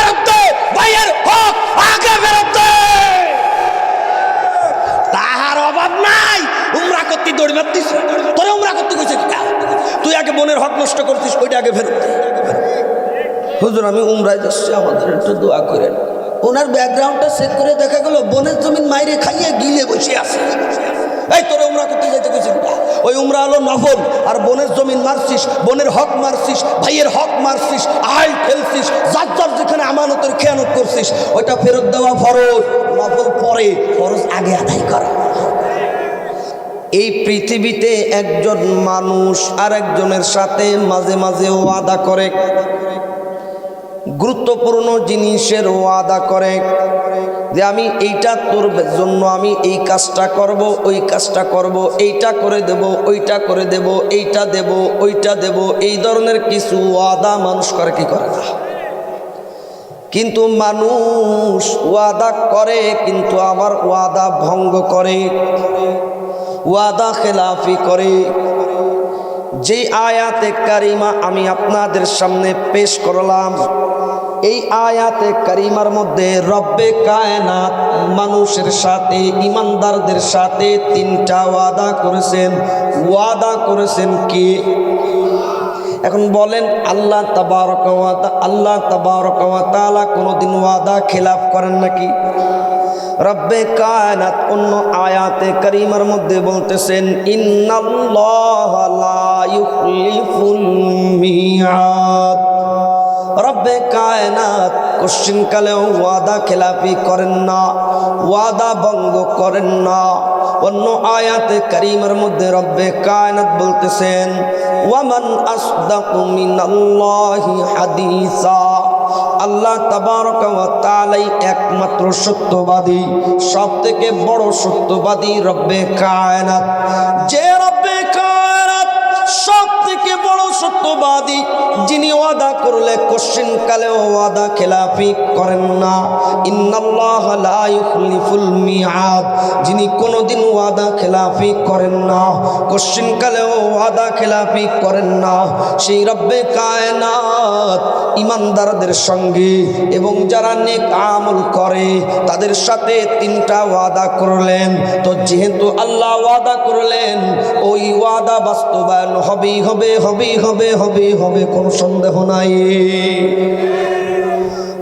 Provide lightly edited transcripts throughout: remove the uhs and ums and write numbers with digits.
ফেরত দে, ভাইয়ের হক আগে ফেরত দে। তাহার অভাব নাই। উমরা করতে দৌড় মারতিস, তোরা উমরা করতে কইছে কি? তুই আগে বোনের হক নষ্ট করতিস, ওইটা আগে ফেরত দে। হুজুর আমি উমরায় যাচ্ছি, আমাদের একটু দোয়া করেন। ওনার ব্যাকগ্রাউন্ডটা চেক করে দেখা গেল বোনের জমিন মাইরে খাইয়ে গিলে বসে আছে। এই তোরা উমরা করতে যাইতে কইছে কি? ওই উমরা হলো নফল, আর বোনের জমিন মারছিস, বোনের হক মারছিস, ভাইয়ের হক মারছিস, আইল ফেলছিস, যার যার যেখানে আমানতের খেয়ানত করছিস, ওইটা ফেরত দেওয়া ফরজ। নফল পরে, ফরজ আগে আদায় করা। এই পৃথিবীতে একজন মানুষ আর একজনের সাথে মাঝে মাঝে ওয়াদা করে, গুরুত্বপূর্ণ জিনিসের ওয়াদা করে যে আমি এইটা তোর জন্য আমি এই কাজটা করব, ওই কাজটা করব, এইটা করে দেব, ওইটা করে দেব, এইটা দেব, ওইটা দেব। এই ধরনের কিছু ওয়াদা মানুষ করে কি করে না? কিন্তু মানুষ ওয়াদা করে, কিন্তু আমার ওয়াদা ভঙ্গ করে, ওয়াদা খেলাফি করে। যে আয়াতে কারিমা আমি আপনাদের সামনে পেশ করলাম, এই আয়াতে কারিমার মধ্যে রব্বে কায়নাত মানুষের সাথে, ইমানদারদের সাথে তিনটা ওয়াদা করেছেন। ওয়াদা করেছেন কি? এখন বলেন, আল্লাহ তাবারক ওয়া তাআলা কোনদিন ওয়াদা খেলাফ করেন নাকি? রব্বে কায়নাত অন্য আয়াতে কারিমার মধ্যে বলতেছেন, ইন্নাল্লাহা লা ইউখলিফুল মিআদ। রব্বে কায়নাত কোশ্চিনকালেও ওয়াদা খেলাফি করেন না, ওয়াদা ভঙ্গ করেন না। অন্য আয়াতে কারিমার মধ্যে রব্বে কায়নাত বলতেছেন, ওয়ামান আসদাকু মিনাল্লাহি হাদিসা। আল্লাহ তাবারক ওয়া তাআলা একমাত্র সত্যবাদী, সবথেকে বড় সত্যবাদী রব্বে কায়নাত। যে রব্বে কায়নাত সবথেকে বড় সত্যবাদী, যিনি ওয়াদা করলে কোশ্চিনকালেও ওয়াদা খেলাফি করেন না। ইন্নাল্লাহা লা ইউখলিফুল মিআদ, যিনি কোনোদিন ওয়াদা খেলাফি করেন না, কোশ্চিনকালেও ওয়াদা খেলাফি করেন না, সেই রব্বে কায়নাত ইমানদারদের সঙ্গে এবং যারা নেক আমল করে তাদের সাথে তিনটা ওয়াদা করলেন। তো যেহেতু আল্লাহ ওয়াদা করলেন, ওই ওয়াদা বাস্তবায়ন হবেই হবে, হবেই হবে, হবেই হবে, কোনো সন্দেহ নাই।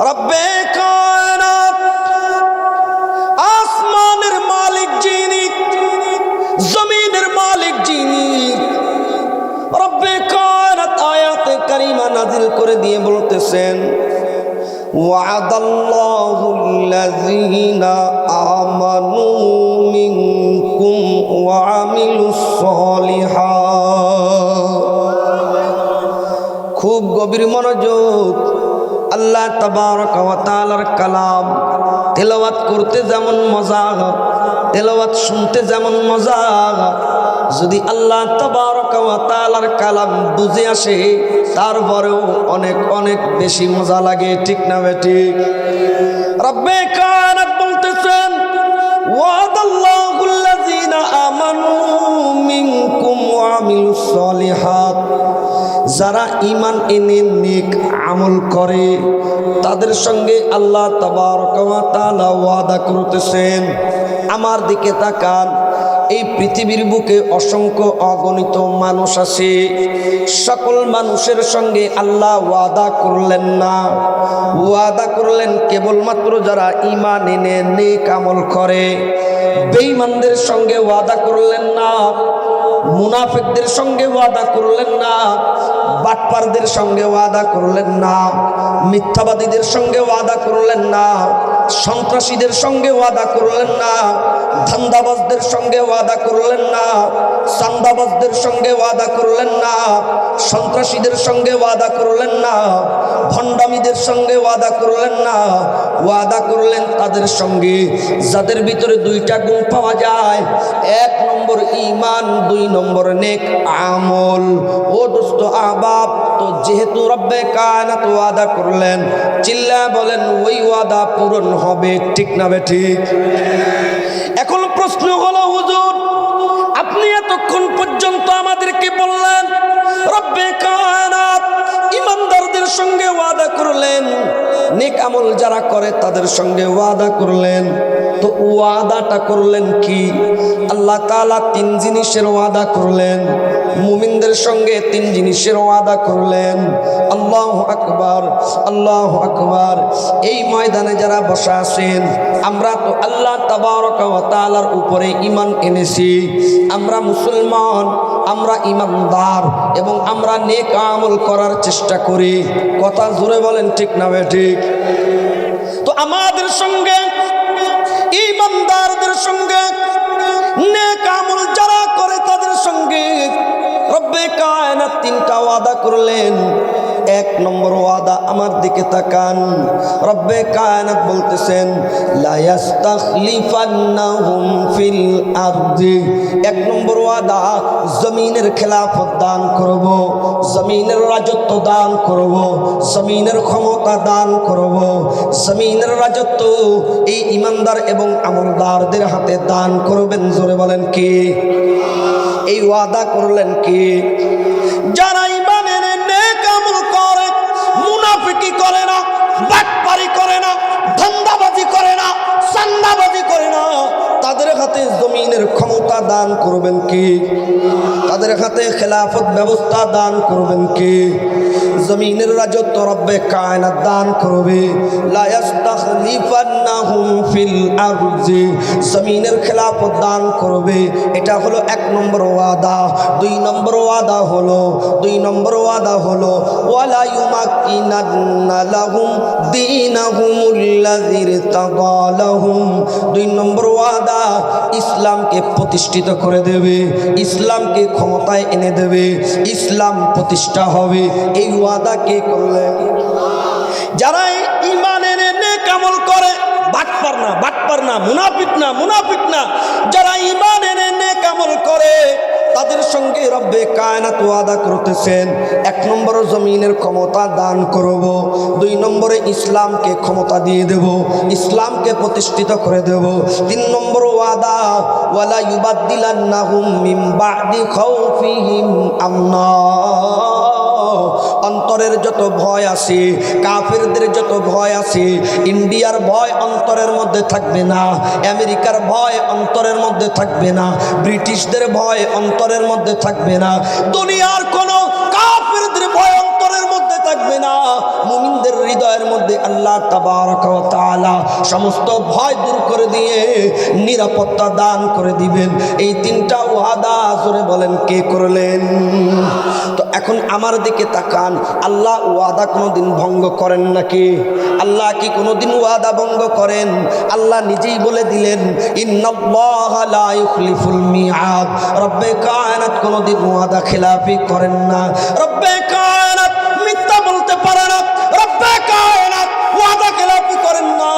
রব্বে কায়নাত আসমানের মালিক যিনি, জমিনের মালিক যিনি, রব্বে কায়নাত আয়াতে কারিমা নাজিল করে দিয়ে বলতেছেন, ওয়াদাল্লাহুল্লাযীনা আমানু মিনকুম ওয়া আমিলুস সলিহাত। খুব গভীর মনোযোগ। আল্লাহ তাবারক ওয়া তাআলার কালাম তেলাওয়াত করতে যেমন মজা, তেলাওয়াত শুনতে যেমন মজা, যদি আল্লাহ তাবারক ওয়া তাআলার কালাম বুঝে আসে তারপরেও অনেক অনেক বেশি মজা লাগে, ঠিক না বেঠিক? রব্বে কায়নাত বলতেছেন, ওয়াদাল্লাহুল্লাযীনা আমানু মিনকুম ওয়া আমিলুস সলিহাত। যারা ঈমান এনে নেক আমল করে তাদের সঙ্গে আল্লাহ তাবারক ওয়া তাআলা ওয়াদা করতেছেন। আমার দিকে তাকান, এই পৃথিবীর বুকে অসংখ্য অগণিত মানুষ আছে, সকল মানুষের সঙ্গে আল্লাহ ওয়াদা করলেন না। ওয়াদা করলেন কেবলমাত্র যারা ঈমান এনে নেক আমল করে। বেঈমানদের সঙ্গে ওয়াদা করলেন না, মুনাফিকদের সঙ্গে ওয়াদা করলেন না, বাটপারদের সঙ্গে ওয়াদা করলেন না, মিথ্যাবাদীদের সঙ্গে ওয়াদা করলেন না, সন্ত্রাসীদের সঙ্গে ওয়াদা করলেন না, ধান্দাবাজদের সঙ্গে ওয়াদা করলেন না, চাঁদাবাজদের সঙ্গে ওয়াদা করলেন না, সন্ত্রাসীদের সঙ্গে ওয়াদা করলেন না, ভণ্ডামীদের সঙ্গে ওয়াদা করলেন না। ওয়াদা করলেন তাদের সঙ্গে যাদের ভিতরে দুইটা গুণ পাওয়া যায়, 1 নম্বর ঈমান, 2 নম্বর নেক আমল। ও দোস্ত আহবাব, তো যেহেতু রব্বে কায়নাত ওয়াদা করলেন, চিল্লায় বলেন ওই ওয়াদা পূরণ হবে, ঠিক না বেঠিক? এখন প্রশ্ন হলো, হুজুর আপনি এতক্ষণ পর্যন্ত আমাদেরকে বললেন রব্বে কায়নাত ইমানদারদের সঙ্গে ওয়াদা করলেন, নেক আমল যারা করে তাদের সঙ্গে ওয়াদা করলেন। তো ওয়াদাটা করলেন কি? আল্লাহ তাআলা তিন জিনিসের ওয়াদা করলেন, মুমিনদের সঙ্গে তিন জিনিসের ওয়াদা করলেন। আল্লাহু আকবার, আল্লাহু আকবার। এই ময়দানে যারা বসা আছেন, আমরা তো আল্লাহ তাবারক ওয়া তাআলার উপরে ঈমান এনেছি। আমরা মুসলমান, আমরা ঈমানদার এবং আমরা নেক আমল করার চেষ্টা করি। কথা জোরে বলেন, ঠিক না ঠিক? তো আমাদের সঙ্গে ঈমানদারদের সঙ্গে নেক আমল যারা করে তাদের সঙ্গে রব্বে কায়নাত তিনটা ওয়াদা করলেন। এক নম্বর ওয়াদা, আমার দিকে তাকান, রব্বে কায়নাত বলতেছেন লা ইস্তাখলিফান্নাহুম ফিল আরদি। এক নম্বর ওয়াদা, জমিনের খেলাফত দান করব, জমিনের রাজত্ব দান করব, জমিনের ক্ষমতা দান করব। জমিনের রাজত্ব এই ঈমানদার এবং আমলদারদের হাতে দান করবেন। জোরে বলেন কি? এই ওয়াদা করলেন কি? যারা ঈমান এনে নেক আমল করে, মুনাফিকি করে না, বাটপারি করে না, ধান্দাবাজি করে না, চাঁদাবাজি করে না, তাদের হাতে জমিনের ক্ষমতা দান করবেন কি? তাদের হাতে খেলাফত ব্যবস্থা দান করবেন কি? জমিনের রাজত্ব রব্বে কায়নাত দান করবে। লা ইস্তাখলিফান্নাহুম ফিল আরদি, জমিনের খেলাফত দান করবে। এটা হলো এক নম্বর ওয়াদা। দুই নম্বর ওয়াদা হলো ওয়ালা ইউমাক্কিনান্না লাহুম দীনাহুমুল্লাযী ইরতাদা লাহুম। দুই নম্বর ওয়াদা, ইসলামকে প্রতিষ্ঠিত করে দেবে, ইসলামকে ক্ষমতায় এনে দেবে, ইসলাম প্রতিষ্ঠা হবে। এই ওয়াদা কে করলেন? যারা ঈমান এনে নেক আমল করে, বাটপার না, মুনাফিক না, যারা ঈমান এনে নেক আমল করে তাদের সঙ্গে রব্বে কায়নাত ওয়াদা করতেছেন, এক নম্বরে জমিনের ক্ষমতা দান করব, দুই নম্বরে ইসলামকে ক্ষমতা দিয়ে দেব, ইসলামকে প্রতিষ্ঠিত করে দেব। তিন নম্বর ওয়াদা, ওয়ালা ইউবাদদিলান্নাহুম মিন বা'দি খাউফিহিম আমনা। অন্তরের যত ভয় আছে, কাফেরদের যত ভয় আছে, ইন্ডিয়ার ভয় অন্তরের মধ্যে থাকবে না, আমেরিকার ভয় অন্তরের মধ্যে থাকবে না, ব্রিটিশদের ভয় অন্তরের মধ্যে থাকবে না, দুনিয়ার কোনো কাফেরদের ভয় অন্তরের মধ্যে থাকবে না। মুমিনদের হৃদয়ের মধ্যে আল্লাহ তাবারক ওয়া তাআলা সমস্ত ভয় দূর করে দিয়ে নিরাপত্তা দান করে দিবেন। এই তিনটা ওয়াদা জোরে বলেন কে করলেন? তো এখন আমার দিকে তাকান, আল্লাহ ওয়াদা কোনোদিন ভঙ্গ করেন নাকি? আল্লাহ কি কোনোদিন ওয়াদা ভঙ্গ করেন? আল্লাহ নিজেই বলে দিলেন ইন্নাল্লাহা লা ইউখলিফুল মিআদ। রব্বে কায়নাত কোনোদিন ওয়াদা খেলাফি করেন না। রব্বে কায়নাত মিথ্যা বলতে পারে না, রব্বে কায়নাত ওয়াদা খেলাফি করেন না।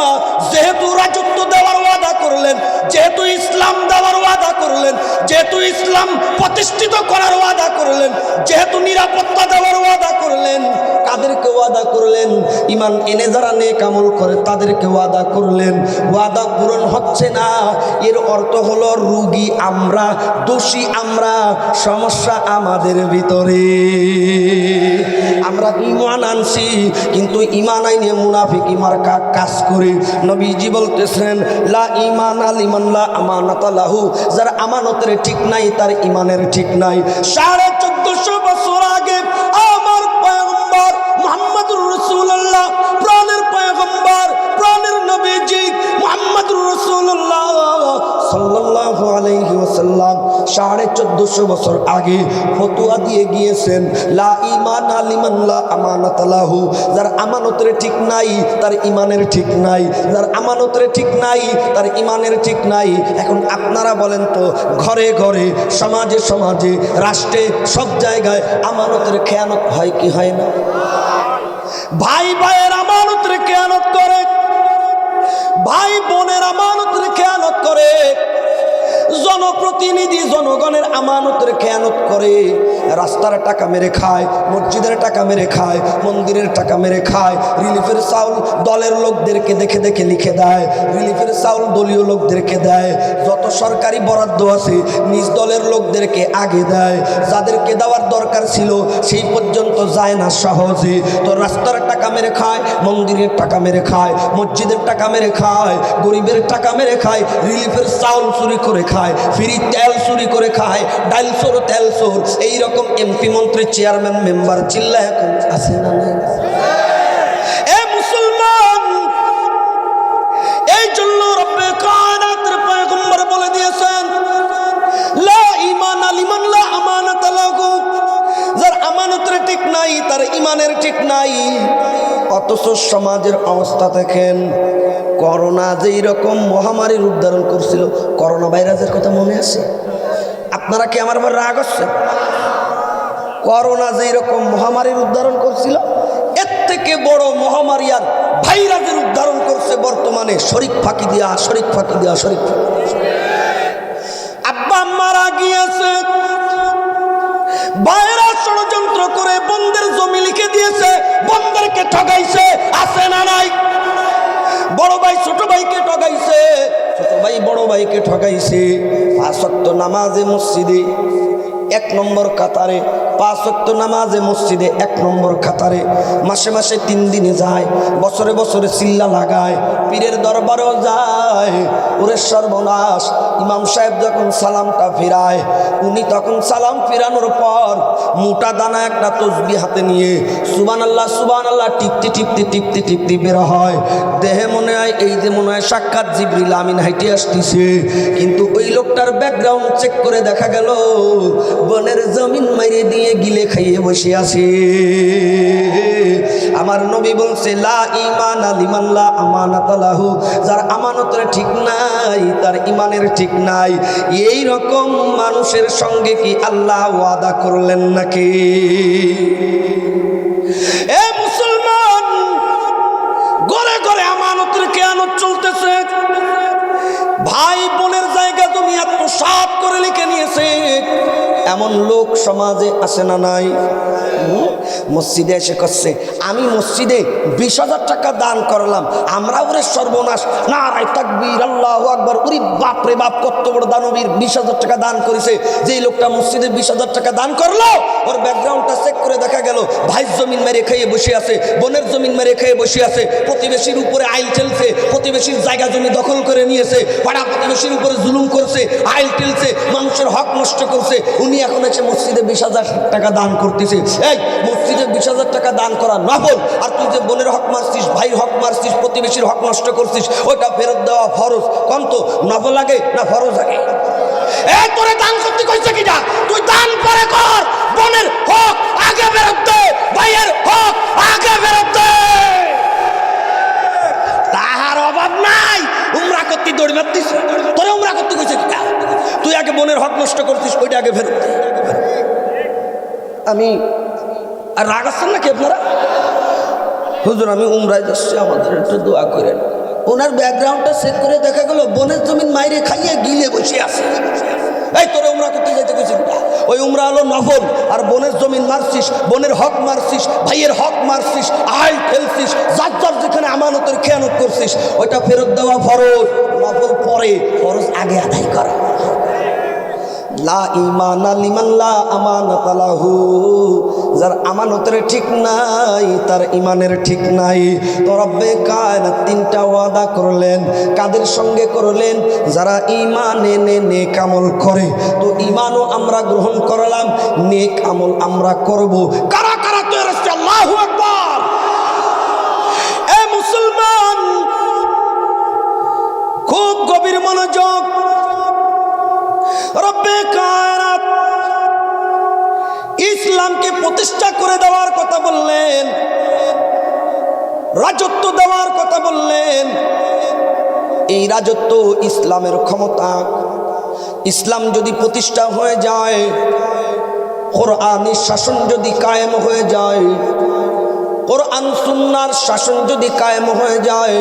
যেহেতু রাজত্ব দেওয়ার ওয়াদা করলেন, যেহেতু ইসলাম দেওয়ার ওয়াদা করলেন, যেহেতু ইসলাম প্রতিষ্ঠিত করার ওয়াদা করলেন, যেহেতু নিরাপত্তা দেওয়ার ওয়াদা করলেন, কাদেরকে ওয়াদা করলেন? ঈমান এনে যারা নেক আমল করে তাদেরকে ওয়াদা করলেন। ওয়াদা পূরণ হচ্ছে না, এর অর্থ হলো রোগী আমরা, দোষী আমরা, সমস্যা আমাদের ভিতরে। আমরা ঈমান আনছি কিন্তু ঈমান আইনে মুনাফিকি মার্কা কাজ করি। নবীজি বলতেছেন লা ঈমানা লিমান লা আমানাতা লাহু। যার আমানতের ঠিক নাই তার ঈমানের ঠিক নাই। 1450 বছর আগে আমার পয়গম্বর মুহাম্মদুর রাসূলুল্লাহ, প্রাণের পয়গম্বর, প্রাণের নবীজি মুহাম্মদুর রাসূলুল্লাহ সাল্লাল্লাহু আলাইহি ওয়াসাল্লাম 1450 বছর আগে ফতোয়া দিয়ে গিয়েছেন লা ঈমানা লিমান লা আমানাতা লাহু। যার আমানতের ঠিক নাই তার ঈমানের ঠিক নাই, যার আমানতের ঠিক নাই তার ঈমানের ঠিক নাই। এখন আপনারা বলেন তো, ঘরে ঘরে, সমাজে সমাজে, রাষ্ট্রে, সব জায়গায় আমানতের খেয়ানত হয় কি হয় না? ভাই ভাইয়ের আমানতের খেয়ানত করে, ভাই বোনের আমানতের খেয়ানত করে। জনপ্রতিনিধি জনগণের আমানতের খেয়ানত করে, রাস্তার টাকা মেরে খায়, মসজিদের টাকা মেরে খায়, মন্দিরের টাকা মেরে খায়, রিলিফের চাউল দলের লোকদেরকে দেখে দেখে লিখে দেয়, রিলিফের চাউল দলীয় লোকদেরকে দেয়, যত সরকারি বরাদ্দ আছে নিজ দলের লোকদেরকে আগে দেয়, যাদেরকে দেওয়ার দরকার ছিল সেই পর্যন্ত যায় না সহজে। তো রাস্তার টাকা মেরে খায়, মন্দিরের টাকা মেরে খায়, মসজিদের টাকা মেরে খায়, গরিবের টাকা মেরে খায়, রিলিফের চাউল চুরি করে খায়, ফ্রি তেল চুরি করে খায়, ডাল চোর তেল চোর, এইরকম এমপি মন্ত্রী চেয়ারম্যান মেম্বার চিল্লা এখন আছে না নাই? এ মুসলমান, এই জন্য রব্বে কায়নাতের পয়গম্বর বলে দিয়েছেন, লা ঈমান লিমান লা আমানাত লাহু, যার আমানতের ঠিক নাই তার ঈমানের ঠিক নাই। অথচ সমাজের অবস্থা দেখেন, করোনা যেই রকম মহামারীর উদ্ধারণ করছিল, করোনা ভাইরাসের কথা মনে আছে? আপনারা কি আমার আবার রাগ হচ্ছে? করোনা যেই রকম মহামারীর উদ্ধারণ করছিল, এর থেকে বড় মহামারী আর ভাইরাসের উদ্ধারণ করছে বর্তমানে শরীক ফাঁকি দিয়া, শরীক ফাঁকি দিয়া, শরীক ফাঁকি দিয়া। আব্বা মারা গিয়েছে, ভাইরাস ষড়যন্ত্র করে বন্ধের জমি লিখে দিয়েছে, বন্ধেরকে ঠকাইছে, আছে না নাই? বড় ভাই ছোট ভাইকে ঠকাইছে, ছোট ভাই বড় ভাইকে ঠকাইছে। 5 ওয়াক্ত নামাজে মসজিদে 1 নম্বর কাতারে, 5 ওয়াক্ত নামাজে মসজিদে 1 নম্বর কাতারে, মাসে মাসে 3 দিনে যায়, বছরে বছরে চিল্লা লাগায়, পীরের দরবারেও যায়। ওরে সর্বনাশ, ইমাম সাহেব যখন সালামটা ফিরায়, উনি তখন সালাম ফিরানোর পর মোটা দানা একটা তসবিহ হাতে নিয়ে সুবহানাল্লাহ সুবহানাল্লাহ টিপতে টিপতে টিপতে টিপতে বের হয়। দেহে মনে হয় এই যে মনে হয় সাক্ষাৎ জিবরিল আমিন হাইটে আসতেছে, কিন্তু ওই লোকটার ব্যাকগ্রাউন্ড চেক করে দেখা গেল বনের জমিন মাইরে দিয়ে গিলে খাইয়ে বসে আছে। আমার নবী বলছে, লা ঈমান লিমান লা আমানাত লাহু, যার আমানতের ঠিক নাই তার ঈমানের ঠিক নাই। এই রকম মানুষের সঙ্গে কি আল্লাহ ওয়াদা করলেন নাকি? এ মুসলমান, ঘরে ঘরে আমানতের খেয়ানত চলতেছে। ভাই বোনের জায়গা জমি আত্মসাৎ করে লিখে নিয়েছে, এমন লোক সমাজে আসে না নাই? মসজিদে এসে করছে, আমি মসজিদে 20,000 টাকা দান করলাম, আমরা ওরে সর্বনাশ, নারায়ে তাকবীর, আল্লাহু আকবার, ওরে বাপ রে বাপ, কত বড় দানবীর 20,000 টাকা দান করেছে। যেই লোকটা মসজিদে 20,000 টাকা দান করলো, ওর ব্যাকগ্রাউন্ডটা চেক করে দেখা গেল ভাইয়ের জমিন মেরে খেয়ে বসে আছে, বোনের জমিন মেরে খেয়ে বসে আছে, প্রতিবেশীর উপরে আইল ঠেলছে, প্রতিবেশীর জায়গা জমি দখল করে নিয়েছে, পাড়া প্রতিবেশীর উপরে জুলুম করছে, আইল ঠেলছে, মানুষের হক নষ্ট করছে। উনি এখন এসে মসজিদে 20,000 টাকা দান করতেছে। এই মসজিদে 20,000 টাকা দান করা নফল, আর তুই যে বোনের হক মারছিস, ভাইয়ের হক মারছিস, প্রতিবেশীর হক নষ্ট করছিস, ওইটা ফেরত দেওয়া ফরজ। কম তো নফল আগে না ফরজ আগে? এই তোরে দান করতে কইছে কিনা? তুই দান পরে কর, বোনের হক আগে ফেরত দে, ভাইয়ের হক আগে ফেরত দে। তাহার অভাব নাই, উমরা করতে দৌড় মারতিস, তোরে উমরা করতে কইছে কিনা? তুই আগে বোনের হক নষ্ট করছিস, ওইটা আগে ফেরত দে। আমি আর রাগ আসছেন নাকি আপনারা? হুজুর আমি উমরায় যাচ্ছি, আমাদের একটু দোয়া করেন। ওনার ব্যাকগ্রাউন্ডটা চেক করে দেখা গেল বোনের জমিন মাইরে খাইয়ে গিলে বসে আছে। এই তোরে উমরা করতে যাইতে গেছিস, ওই উমরা হলো নফল, আর বোনের জমিন মারছিস, বোনের হক মারছিস, ভাইয়ের হক মারছিস, আইল ফেলছিস, যার যার যেখানে আমানতের খেয়ানত করছিস, ওইটা ফেরত দেওয়া ফরজ, নফল পরে, ফরজ আগে আদায় করা। লা ঈমান লিমান লা আমানাত লাহু, যার আমানতের ঠিক নাই তার ঈমানের ঠিক নাই। তো রব্বে কায়নাত 3টা ওয়াদা করলেন, কাদের সঙ্গে করলেন? যারা ঈমান এনে নেক আমল করে। তো ঈমানও আমরা গ্রহণ করলাম, নেক আমল আমরা করব। কারা কারা তৈরি হচ্ছে? আল্লাহু আকবার। এ মুসলমান, খুব গভীর মনোযোগ। রব্বে কায়নাত ইসলামকে প্রতিষ্ঠা করে দেওয়ার কথা বললেন, রাজত্ব দেওয়ার কথা বললেন। এই রাজত্ব ইসলামের ক্ষমতা। ইসলাম যদি প্রতিষ্ঠা হয়ে যায়, কোরআনের শাসন যদি কায়েম হয়ে যায়, কোরআন সুন্নাহর শাসন যদি কায়েম হয়ে যায়,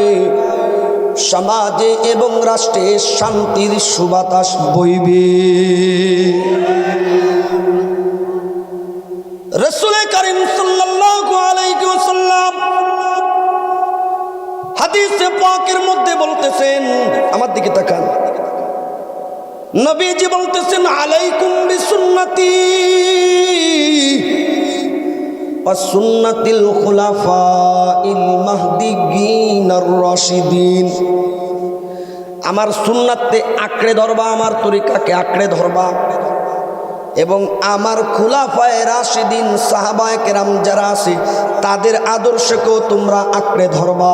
সমাজে এবং রাষ্ট্রে শান্তির সুবাতাস বইবে। রাসূল কারীম সাল্লাল্লাহু আলাইহি ওয়াসাল্লাম হাদিসে পাকের মধ্যে বলতেছেন, আমার দিকে তাকান, নবীজি বলতেছেন আলাইকুম বিসুন্নতি ওয়া সুন্নাতিল খুলাফাইল মাহদিয়িনার রাশিদিন। আমার সুন্নাতে আঁকড়ে ধরবা, আমার তরিকাকে আঁকড়ে ধরবা, এবং আমার খুলাফায়ে রাশিদিন সাহাবায়ে কেরাম যারা আছে তাদের আদর্শকেও তোমরা আঁকড়ে ধরবা।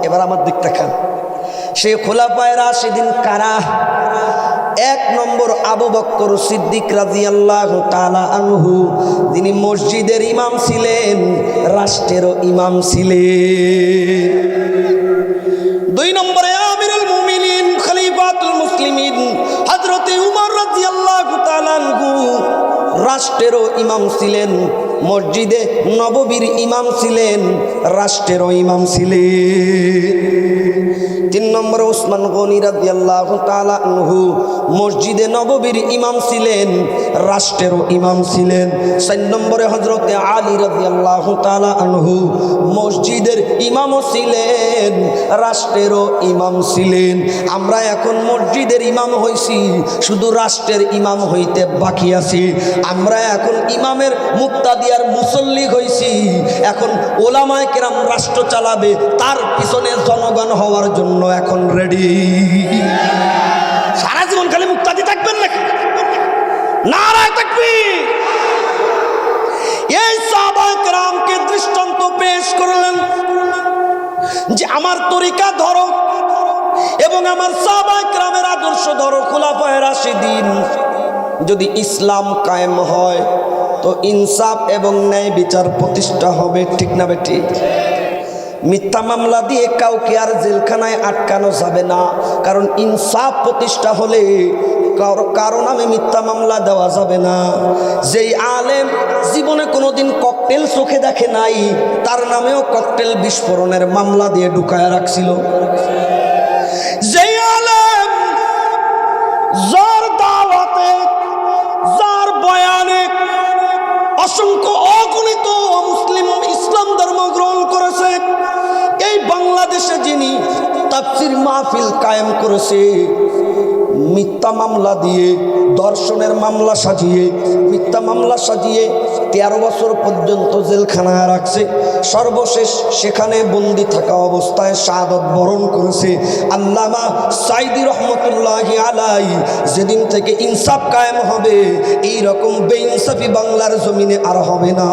এবার আমার দিক তাকান, সেই খুলাফায়ে রাশিদিন কারা? এক নম্বর আবু বকর সিদ্দিক রাদিয়াল্লাহু তাআলা আনহু, যিনি মসজিদের ইমাম ছিলেন, রাষ্ট্রেরও ইমাম ছিলেন। দুই নম্বরে আমিরুল মুমিনিন খলিফাতুল মুসলিমিন হযরতে উমর রাদিয়াল্লাহু তাআলা আনহু, রাষ্ট্রেরও ইমাম ছিলেন, মসজিদে নববীর ইমাম ছিলেন, রাষ্ট্রেরও ইমাম ছিলেন। তিন নম্বরে উসমান গনি রাদিয়াল্লাহু তাআলা আনহু, মসজিদে নববীর ইমাম ছিলেন, রাষ্ট্রেরও ইমাম ছিলেন। চার নম্বরে হযরতে আলী রাদিয়াল্লাহু তাআলা আনহু, মসজিদের ইমামও ছিলেন, রাষ্ট্রেরও ইমাম ছিলেন। আমরা এখন মসজিদের ইমাম হইছি, শুধু রাষ্ট্রের ইমাম হইতে বাকি আছি। আমরা এখন ইমামের মুক্তাদিয়ার মুসল্লি হইছি, এখন ওলামায়ে কেরাম রাষ্ট্র চালাবে, তার পিছনে জনগণ হওয়ার জন্য এখন রেডি। সারা জীবন খালি মুক্তাদি থাকবেন নাকি? নারায়ে তাকবীর। এই সাহাবায়ে কেরামকে দৃষ্টান্ত পেশ করলেন যে আমার তরিকা ধরো এবং আমার সাহাবায়ে কেরামের আদর্শ ধরো, খুলাফায়ে রাশিদিন। যদি ইসলাম কায়েম হয় তো ইনসাফ এবং ন্যায় বিচার প্রতিষ্ঠা হবে, ঠিক না বেঠিক? মিথ্যা মামলা দিয়ে কাউকে আর জেলখানায় আটকানো যাবে না, কারণ ইনসাফ প্রতিষ্ঠা হলে কারো নামে মিথ্যা মামলা দেওয়া যাবে না। যেই আলেম জীবনে কোনোদিন ককটেল চোখে দেখে নাই, তার নামেও ককটেল বিস্ফোরণের মামলা দিয়ে ঢুকায় রাখছিল। যেই আলেম যার দাওয়াতে, যার বয়ানে অসংখ্য অগণিত মুসলিম ইসলাম ধর্ম গ্রহণ করেছে, এই বাংলাদেশে যিনি তাফসীর মাহফিল কায়েম করেছে, মিথ্যা মামলা দিয়ে, দর্শনের মামলা সাজিয়ে, মিথ্যা মামলা সাজিয়ে 13 বছর পর্যন্ত জেলখানায় রাখছে, সর্বশেষ সেখানে বন্দি থাকা অবস্থায় শাহাদত বরণ করেছে আল্লামা সাঈদী রহমতুল্লাহি আলাইহি। যেদিন থেকে ইনসাফ কায়েম হবে, এই রকম বেইনসাফি বাংলার জমিনে আর হবে না।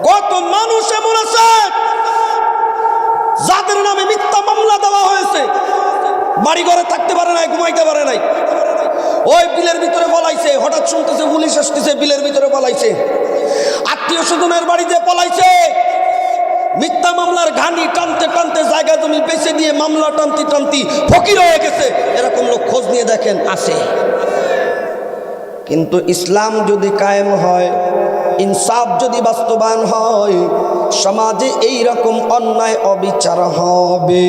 কত মানুষ এমন আছে যাদের নামে মিথ্যা মামলা দেওয়া হয়েছে, বাড়ি ঘরে থাকতে পারে নাই, ঘুমাইতে পারে নাই, ওই বিলের ভিতরে পলাইছে, হঠাৎ শুনতেছে পুলিশ আসতেছে, বিলের ভিতরে পলাইছে, আত্মীয় স্বজনের বাড়িতে পলাইছে, মিথ্যা মামলার ঘানি টানতে টানতে জায়গা জমি বেচে দিয়ে মামলা টানতে টানতে ফকির হয়ে গেছে। এরকম লোক খোঁজ নিয়ে দেখেন, আছে। কিন্তু ইসলাম যদি কায়েম হয়, ইনসাফ যদি বাস্তবায়ন হয়, সমাজে এই রকম অন্যায় অবিচার হবে।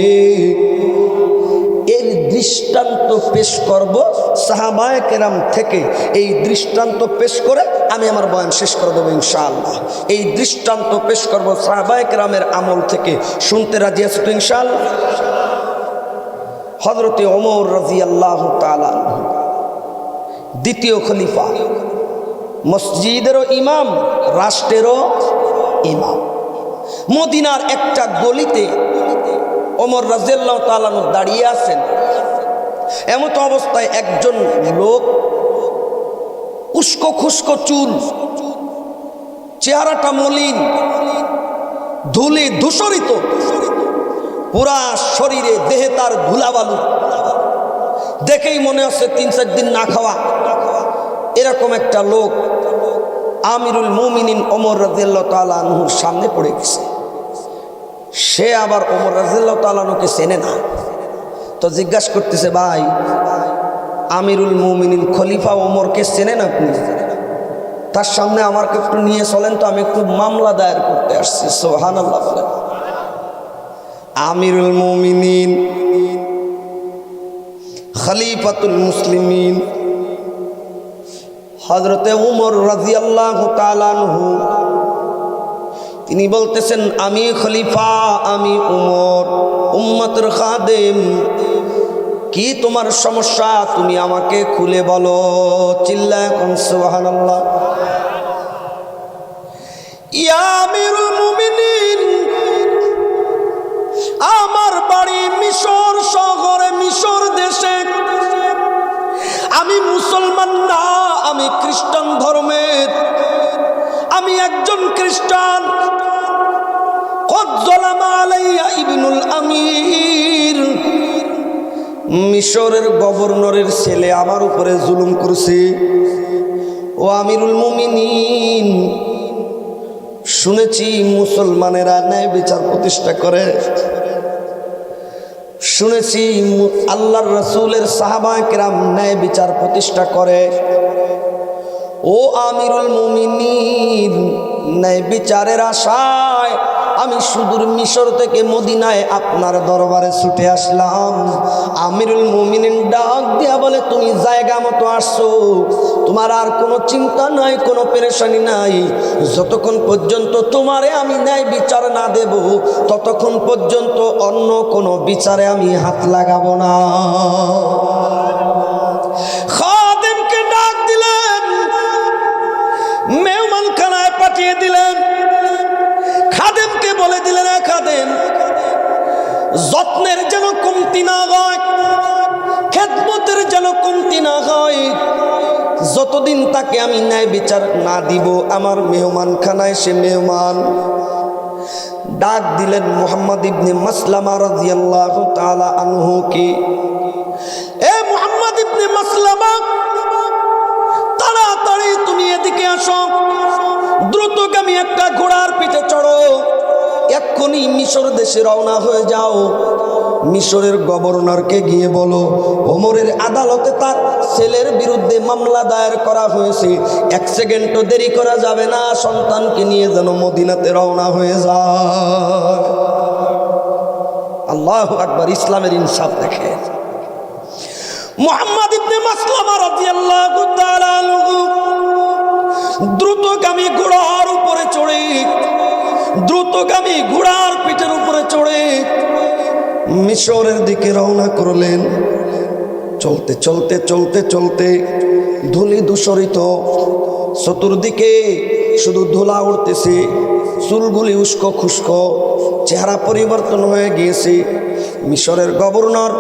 এর দৃষ্টান্ত পেশ করব সাহাবায়ে কেরাম থেকে। এই দৃষ্টান্ত পেশ করে আমি আমার বয়ান শেষ করে দেবো ইনশাআল্লাহ। এই দৃষ্টান্ত পেশ করব সাহাবায়ে কেরামের আমল থেকে। শুনতে রাজি আছো তো ইনশাআল্লাহ? হযরতে ওমর রাদিয়াল্লাহু তাআলা দ্বিতীয় খলিফা, মসজিদেরও ইমাম, রাষ্ট্রেরও ইমাম। মদিনার একটা গলিতে ওমর রাদিয়াল্লাহু তাআলা দাঁড়িয়ে আছেন। এমত অবস্থায় একজন লোক, উস্কো খুস্কো চুল, চেহারাটা মলিন, ধুলি ধূসরিত, পুরা শরীরে দেহে তার ধুলাবালু, দেখেই মনে হচ্ছে 3-4 দিন না খাওয়া। এরকম একটা লোক আমিরুল মুমিনিন ওমর রাদিয়াল্লাহু তাআলা আনহুর সামনে পড়ে গেছে। সে আবার ওমর রাদিয়াল্লাহু তাআলা আনহুকে চেনে না, তো জিজ্ঞাসা করতেছে, ভাই আমিরুল মুমিনিন খলিফা ওমরকে চেনেন আপনি? তার সামনে আমাকে একটু নিয়ে চলেন তো, আমি একটু মামলা দায়ের করতে আসছি। সুবহানাল্লাহ বলেন। আমিরুল মুমিনিন খলিফাতুল মুসলিমিন হযরতে উমর রাদিয়াল্লাহু তাআলা আনহু তিনি বলতেছেন, আমি খলিফা, আমি উমর, উম্মতের খাদেম, কি তোমার সমস্যা তুমি আমাকে খুলে বলো। চিল্লায় কোন সুবহানাল্লাহ। ইয়া আমিরুল মুমিনিন, আমার বাড়ি মিশর শহরে, মিশর দেশে। আমি মুসলমান না, আমি খ্রিস্টান ধর্মের, আমি একজন খ্রিস্টান। কদ যালামা আলাইয়া ইবনুল আমির, মিশরের গভর্নরের ছেলে আমার উপরে জুলুম করছে। ও আমিরুল মুমিনিন, শুনেছি মুসলমানেরা ন্যায় বিচার প্রতিষ্ঠা করে, শুনেছি আল্লাহর রাসূলের সাহাবায়ে কেরাম ন্যায় বিচার প্রতিষ্ঠা করে। ও আমিরুল মুমিনিন, ন্যায় বিচারের আশায় আমি সুদূর মিশর থেকে মদিনায় আপনার দরবারে ছুটে আসলাম। আমিরুল মুমিনিন ডাক দিয়া বলে, তুমি জায়গা মতো আসছো, তোমার আর কোনো চিন্তা নাই, কোনো পেরেশানি নাই। যতক্ষণ পর্যন্ত তোমারে আমি ন্যায় বিচার না দেব, ততক্ষণ পর্যন্ত অন্য কোনো বিচারে আমি হাত লাগাবো না। খাদেমকে ডাক দিলেন, মেহমানখানায় পাঠিয়ে দিলেন। খাদেমকে বলে দিলেন, খাদেম, যত্নের যেন কমতি না হয়, খেদমতের যেন কমতি না হয়। যতদিন তাকে আমি ন্যায় বিচার না দিব, আমার মেহমানখানায় সে মেহমান। ডাক দিলেন মুহাম্মদ ইবনে মাসলামা রাদিয়াল্লাহু তাআলা আনহু কি, এ মুহাম্মদ ইবনে মাসলামা, তাড়াতাড়ি তুমি এদিকে আসো, দ্রুতগামী একটা ঘোড়ার পিঠে চড়ো, এক্ষুনি মিশর দেশে রওনা হয়ে যাও। মিশরের গভর্নরকে গিয়ে বলো, ওমরের আদালতে তার ছেলের বিরুদ্ধে মামলা দায়ের করা হয়েছে, এক সেকেন্ডও দেরি করা যাবে না, সন্তানকে নিয়ে যেন মদিনাতে রওনা হয়ে যায়। আল্লাহু আকবার, ইসলামের ইনসাফ দেখে। মুহাম্মদ ইবনে মাসলামা রাদিয়াল্লাহু তাআলা আনহু দ্রুতগামী ঘোড়ার উপরে চড়ে, দ্রুতগামী ঘোড়ার পিঠের উপরে চড়ে মিশরের দিকে রওনা করলেন। চলতে চলতে চলতে চলতে ধুলি দূষরিত, চতুর্দিকে শুধু ধুলা উঠতেছে, চুলগুলি উস্কো খুস্কো, চেহারা পরিবর্তন হয়ে গিয়েছে। মিশরের গভর্নর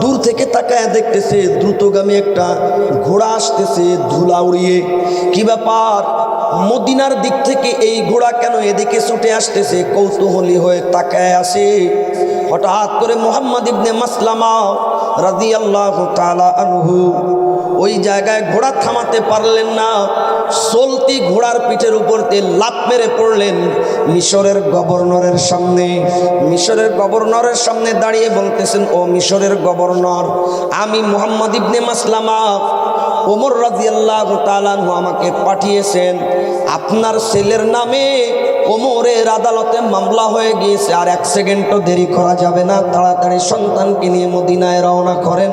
দূর থেকে তাকায় দেখতেছে দ্রুতগামী একটা ঘোড়া আসতেছে ধুলা উড়িয়ে। কি ব্যাপার, মদিনার দিক থেকে এই ঘোড়া কেন এদিকে ছুটে আসতেছে? কৌতূহলী হয়ে তাকায় আসে। হঠাৎ করে মুহাম্মদ ইবনে মাসলামা রাদিয়াল্লাহু তাআলা আনহু ওই জায়গায় ঘোড়া থামাতে পারলেন না, চলতি ঘোড়ার পিঠের উপর দিয়ে লাফ মেরে পড়লেন মিশরের গভর্নরের সামনে। মিশরের গভর্নরের সামনে দাঁড়িয়ে বলতেছেন, ও মিশরের গভর্নর, আমি মুহাম্মদ ইবনে মাসলামা, ওমর রাদিয়াল্লাহু তাআলা আনহু আমাকে পাঠিয়েছেন, আপনার ছেলের নামে ওমরের আদালতে মামলা হয়ে গিয়েছে, আর এক সেকেন্ডও দেরি করা যাবে না, তাড়াতাড়ি সন্তানকে নিয়ে মদিনায় রওনা করেন।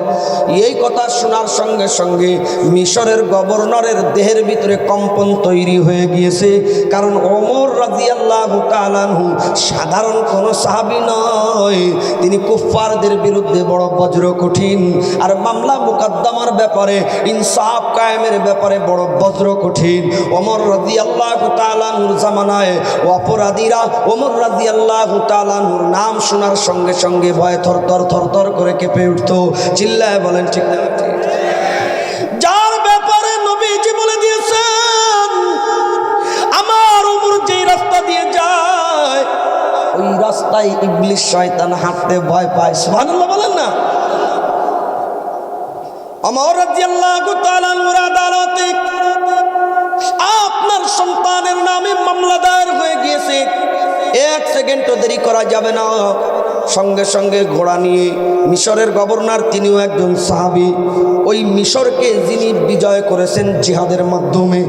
এই কথা শোনার সঙ্গে সঙ্গে মিশরের গভর্নরের দেহের ভিতরে কম্পন তৈরি হয়ে গিয়েছে, কারণ ওমর রাদিয়াল্লাহু তাআলা আনহু সাধারণ কোনো সাহাবী নয়, তিনি কুফফারদের বিরুদ্ধে বড় বজ্র কঠিন, আর মামলা মুকদ্দমার ব্যাপারে, ইনসাফ কায়েমের ব্যাপারে বড় বজ্র কঠিন। ওমর রাদিয়াল্লাহু তাআলা আনহুর জামানায় অপরাধীরা ওমর রাদিয়াল্লাহু তাআলা আনহুর নাম শোনার সঙ্গে সঙ্গে ভয়ে থরথর থরথর করে কেঁপে উঠত। চিল্লায় বলেন ঠিক না? যার ব্যাপারে নবীজি বলে দিয়েছেন, আমার ওমর যেই রাস্তা দিয়ে যায় ওই রাস্তায় ইবলিস শয়তান হাঁটতে ভয় পায়। সুবহানাল্লাহ বলেন না? ওমর রাদিয়াল্লাহু তাআলা আনহুর আদালতে আপনার সন্তানের নামে মামলা দায়ের হয়ে গিয়েছে, এক সেকেন্ডও দেরি করা যাবে না। সঙ্গে সঙ্গে ঘোড়া নিয়ে মিশরের গভর্নর, তিনিও একজন সাহাবী, ওই মিশরকে যিনি বিজয় করেছেন জিহাদের মাধ্যমে,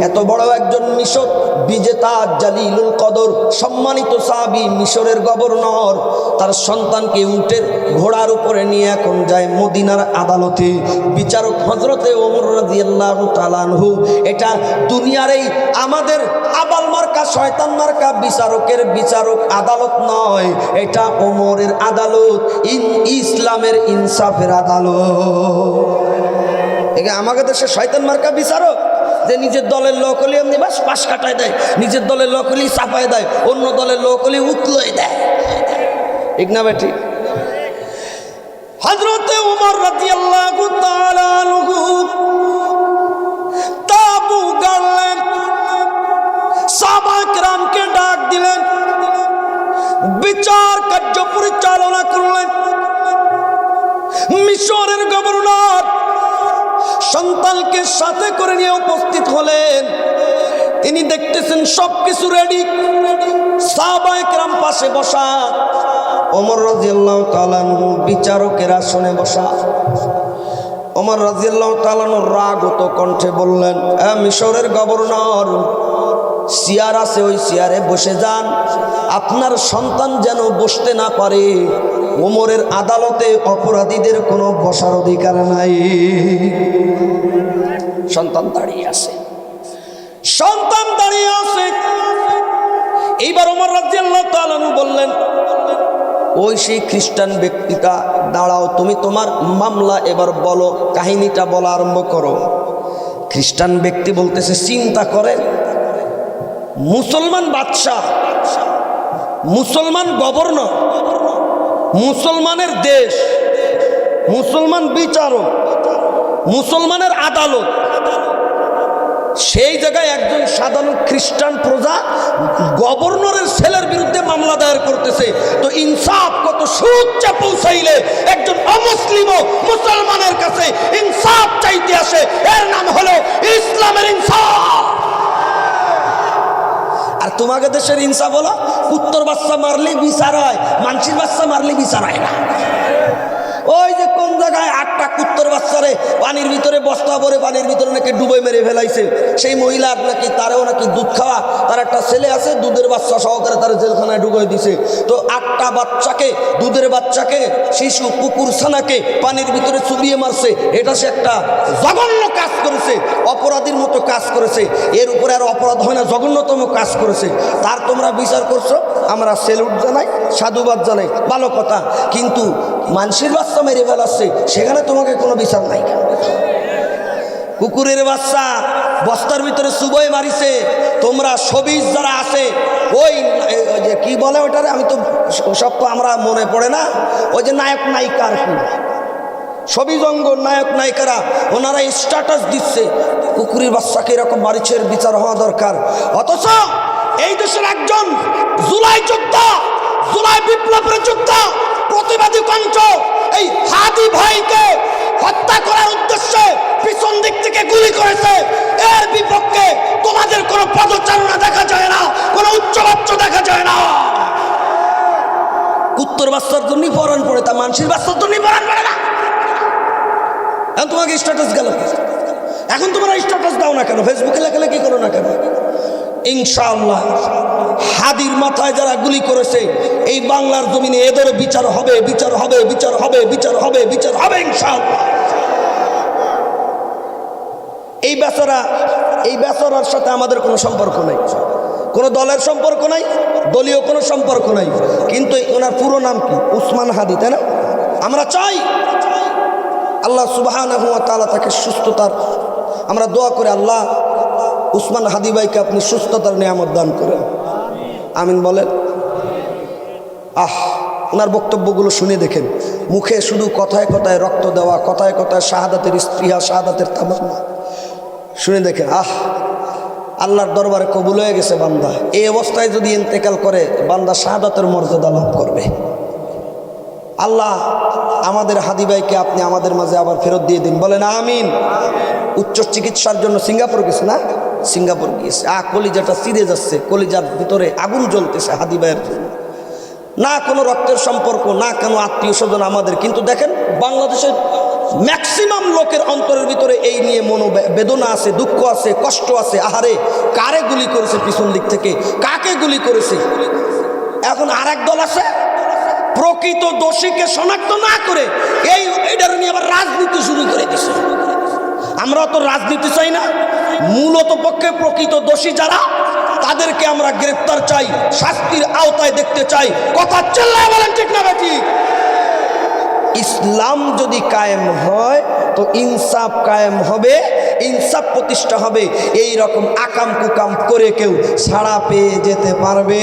এত বড় একজন মিশর বিজেতা জালিলুল কদর সম্মানিত সাহাবী মিশরের গভর্নর তার সন্তানকে উটের ঘোড়ার উপরে নিয়ে এখন যায় মদিনার আদালতে। বিচারক হযরতে ওমর রাদিয়াল্লাহু তাআলা আনহু। এটা দুনিয়ার এই আমাদের আবাল মার্কা শয়তান মার্কা বিচারকের বিচারক আদালত নয়, এটা ওমরের আদালত, ইসলামের ইনসাফের আদালত। একে আমাদের দেশে শয়তান মার্কা বিচারক যে নিজের দলের লোক হলে এমনি বাস পাশ কাটায় দেয়, নিজের দলের লোক হলেই চাপায় দেয়, অন্য দলের লোক হলে উতলোয় দেয়। ঠিক না বেটি? হযরতে ওমর রাদিয়াল্লাহু তাআলা আনহু তাবু গাড়লেন, সাহাবায়ে কেরামকে ডাক দিলেন, বিচার কার্য পরিচালনা করলেন। মিশরের গভর্নর সন্তানকে সাথে করে নিয়ে উপস্থিত হলেন। তিনি দেখতেছেন সবকিছু রেডি, সাহাবায়ে কেরাম পাশে বসা, ওমর রাদিয়াল্লাহু তাআলা আনহু বিচারকের আসনে বসা। ওমর রাদিয়াল্লাহু তাআলা আনহু রাগত কণ্ঠে বললেন, মিশরের গভর্নর, চেয়ার আছে, ওই চেয়ারে বসে যান, আপনার সন্তান যেন বসতে না পারে। ওমরের আদালতে অপরাধীদের কোনো বসার অধিকার নাই। সন্তান দাঁড়িয়ে আছে, সন্তান দাঁড়িয়ে আছে। এইবার ওমর রাদিয়াল্লাহু তাআলা আনহু বললেন, ওই সেই খ্রিস্টান ব্যক্তিটা, দাঁড়াও, তুমি তোমার মামলা এবার বলো, কাহিনীটা বলা আরম্ভ করো। খ্রিস্টান ব্যক্তি বলতেছে, চিন্তা করেন, মুসলমান বাদশাহ, মুসলমান গভর্নর, মুসলমানের দেশ, মুসলমান বিচারক, মুসলমানের আদালত, সেই জায়গায় একজন সাধারণ খ্রিস্টান প্রজা গভর্নরের ছেলের বিরুদ্ধে মামলা দায়ের করতেছে। তো ইনসাফ কত সুউচ্চে পৌঁছাইলে একজন অমুসলিম মুসলমানের কাছে ইনসাফ চাইতে আসে, এর নাম হলো ইসলামের ইনসাফ। আর তোমাকে দেশের ইনসাফ হলো কুত্তর বাচ্চা মারলে বিচার হয়, মানসির বাচ্চা মারলে বিচার হয় না। ওই যে কোন জায়গায় 8টা কুত্তর বাচ্চারে পানির ভিতরে বস্তা ভরে পানির ভিতরে নাকি ডুবে মেরে ফেলাইছে, সেই মহিলা নাকি তারেও নাকি দুধ খাওয়া, তার একটা ছেলে আছে, দুধের বাচ্চা সহকারে তার জেলখানায় ঢুকিয়ে দিছে। তো 8টা বাচ্চাকে, দুধের বাচ্চাকে, শিশু কুকুর ছানাকে পানির ভিতরে চুবিয়ে মারছে। এটা সে একটা জঘন্য কাজ করেছে, অপরাধীর মতো কাজ করেছে। এর উপরে আর অপরাধ হয় না, জঘন্যতম কাজ করেছে। তার তোমরা বিচার করছো, আমরা সেলুট জানাই, সাধুবাদ জানাই, ভালো কথা। কিন্তু মানুষের বাচ্চা মেরে ফেলাচ্ছে, সেখানে তোমাকে কোনো বিচার নাই। কুকুরের বাচ্চা বস্তার ভিতরে চুবই মারিছে, তোমরা সবিজ যারা আছে, ওই যে কি বলে ওটারে, আমি তো সব তো আমরা মনে পড়ে না, ওই যে নায়ক নায়িকা আর কি, সবিজ অঙ্গন নায়ক নায়িকারা, ওনারা স্ট্যাটাস দিচ্ছে কুকুরের বাচ্চাকে এরকম মারিছে, বিচার হওয়া দরকার। অথচ এই দেশের একজন জুলাই যোদ্ধা, জুলাই বিপ্লবের যোদ্ধা, প্রতিবাদী কণ্ঠ, এই হাদি ভাইকে হত্যা করার উদ্দেশ্যে পিছন দিক থেকে গুলি করেছে। এর বিপক্ষে তোমাদের কোনো পদচারণা দেখা যায় না, কোনো উচ্চবাচ্য দেখা যায় না। কুত্তর বাচ্চার জন্যই পরাণ পড়ে, তা মানুষের বাচ্চার জন্যই পরাণ পড়ে না। এখন তোমাকে স্ট্যাটাস গেল, এখন তোমরা স্ট্যাটাস দাও না কেন, ফেসবুকে লেখালে কি করো না কেন? ইনশাআল্লাহ হাদির মাথায় যারা গুলি করেছে, এই বাংলার জমিনে এদেরও বিচার হবে, বিচার হবে, বিচার হবে, বিচার হবে, বিচার হবে ইনশাআল্লাহ। এই বেচারার সাথে আমাদের কোনো সম্পর্ক নাই, কোনো দলের সম্পর্ক নাই, দলীয় কোনো সম্পর্ক নাই। কিন্তু ওনার পুরো নাম কি? উসমান হাদি, তাই না? আমরা চাই আল্লাহ সুবহানাহু ওয়া তাআলা তাকে সুস্থতার, আমরা দোয়া করে, আল্লাহ উসমান হাদি ভাইকে আপনি সুস্থতার নিয়ামত দান করেন, আমিন বলেন। ওনার বক্তব্যগুলো শুনে দেখেন, মুখে শুধু কথায় কথায় রক্ত দেওয়া, কথায় কথায় শাহাদাতের স্পৃহা, শাহাদাতের তামান্না, শুনে দেখেন। আল্লাহর দরবারে কবুল হয়ে গেছে বান্দা। এই অবস্থায় যদি ইন্তেকাল করে, বান্দা শাহাদাতের মর্যাদা লাভ করবে। আল্লাহ আমাদের হাদি ভাইকে আপনি আমাদের মাঝে আবার ফেরত দিয়ে দিন, বলেন আমিন। উচ্চ চিকিৎসার জন্য সিঙ্গাপুর গেছে না, সিঙ্গাপুর গিয়েছে। কলিজাটা চিরে যাচ্ছে, কলিজার ভিতরে আগুন জ্বলতেছে হাদি ভাইয়ের জন্য। না কোনো রক্তের সম্পর্ক, না কোনো আত্মীয় স্বজন আমাদের, কিন্তু দেখেন বাংলাদেশের ম্যাক্সিমাম লোকের অন্তরের ভিতরে এই নিয়ে বেদনা আছে, দুঃখ আছে, কষ্ট আছে। আহারে, কারে গুলি করেছে পিছন দিক থেকে, কাকে গুলি করেছে? এখন আরেক দল আছে প্রকৃত দোষীকে শনাক্ত না করে এইটার নিয়ে আবার রাজনীতি শুরু করে দিছে। আমরা তো রাজনীতি চাই না, মূলত পক্ষে প্রকৃত দোষী যারা তাদেরকে আমরা গ্রেফতার চাই, শাস্তির আওতায় দেখতে চাই। কথা চিল্লায় বলেন ঠিক না বেঠিক? ইসলাম যদি কায়েম হয় তো ইনসাফ কায়েম হবে, ইনসাফ প্রতিষ্ঠা হবে। এই রকম আকাম কুকাম করে কেউ ছাড়া পেয়ে যেতে পারবে?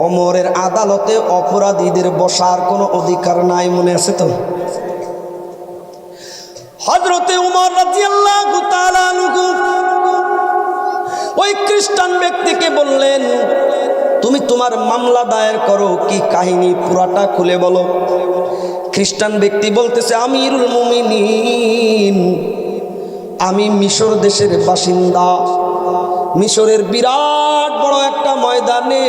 ওমরের আদালতে অপরাধীদের বসার কোনো অধিকার নাই, মনে আছে তো? হযরতে ওমর রাদিয়াল্লাহু তাআলা আনহু ওই খ্রিস্টান ব্যক্তিকে বললেন, তুমি তোমার মামলা দায়ের করো, কি কাহিনী পুরাটা খুলে বলো। খ্রিস্টান ব্যক্তি বলতেছে, আমিরুল মুমিনিন, আমি মিশর দেশের বাসিন্দা। মিশরের বিরাট বড় একটা ময়দানে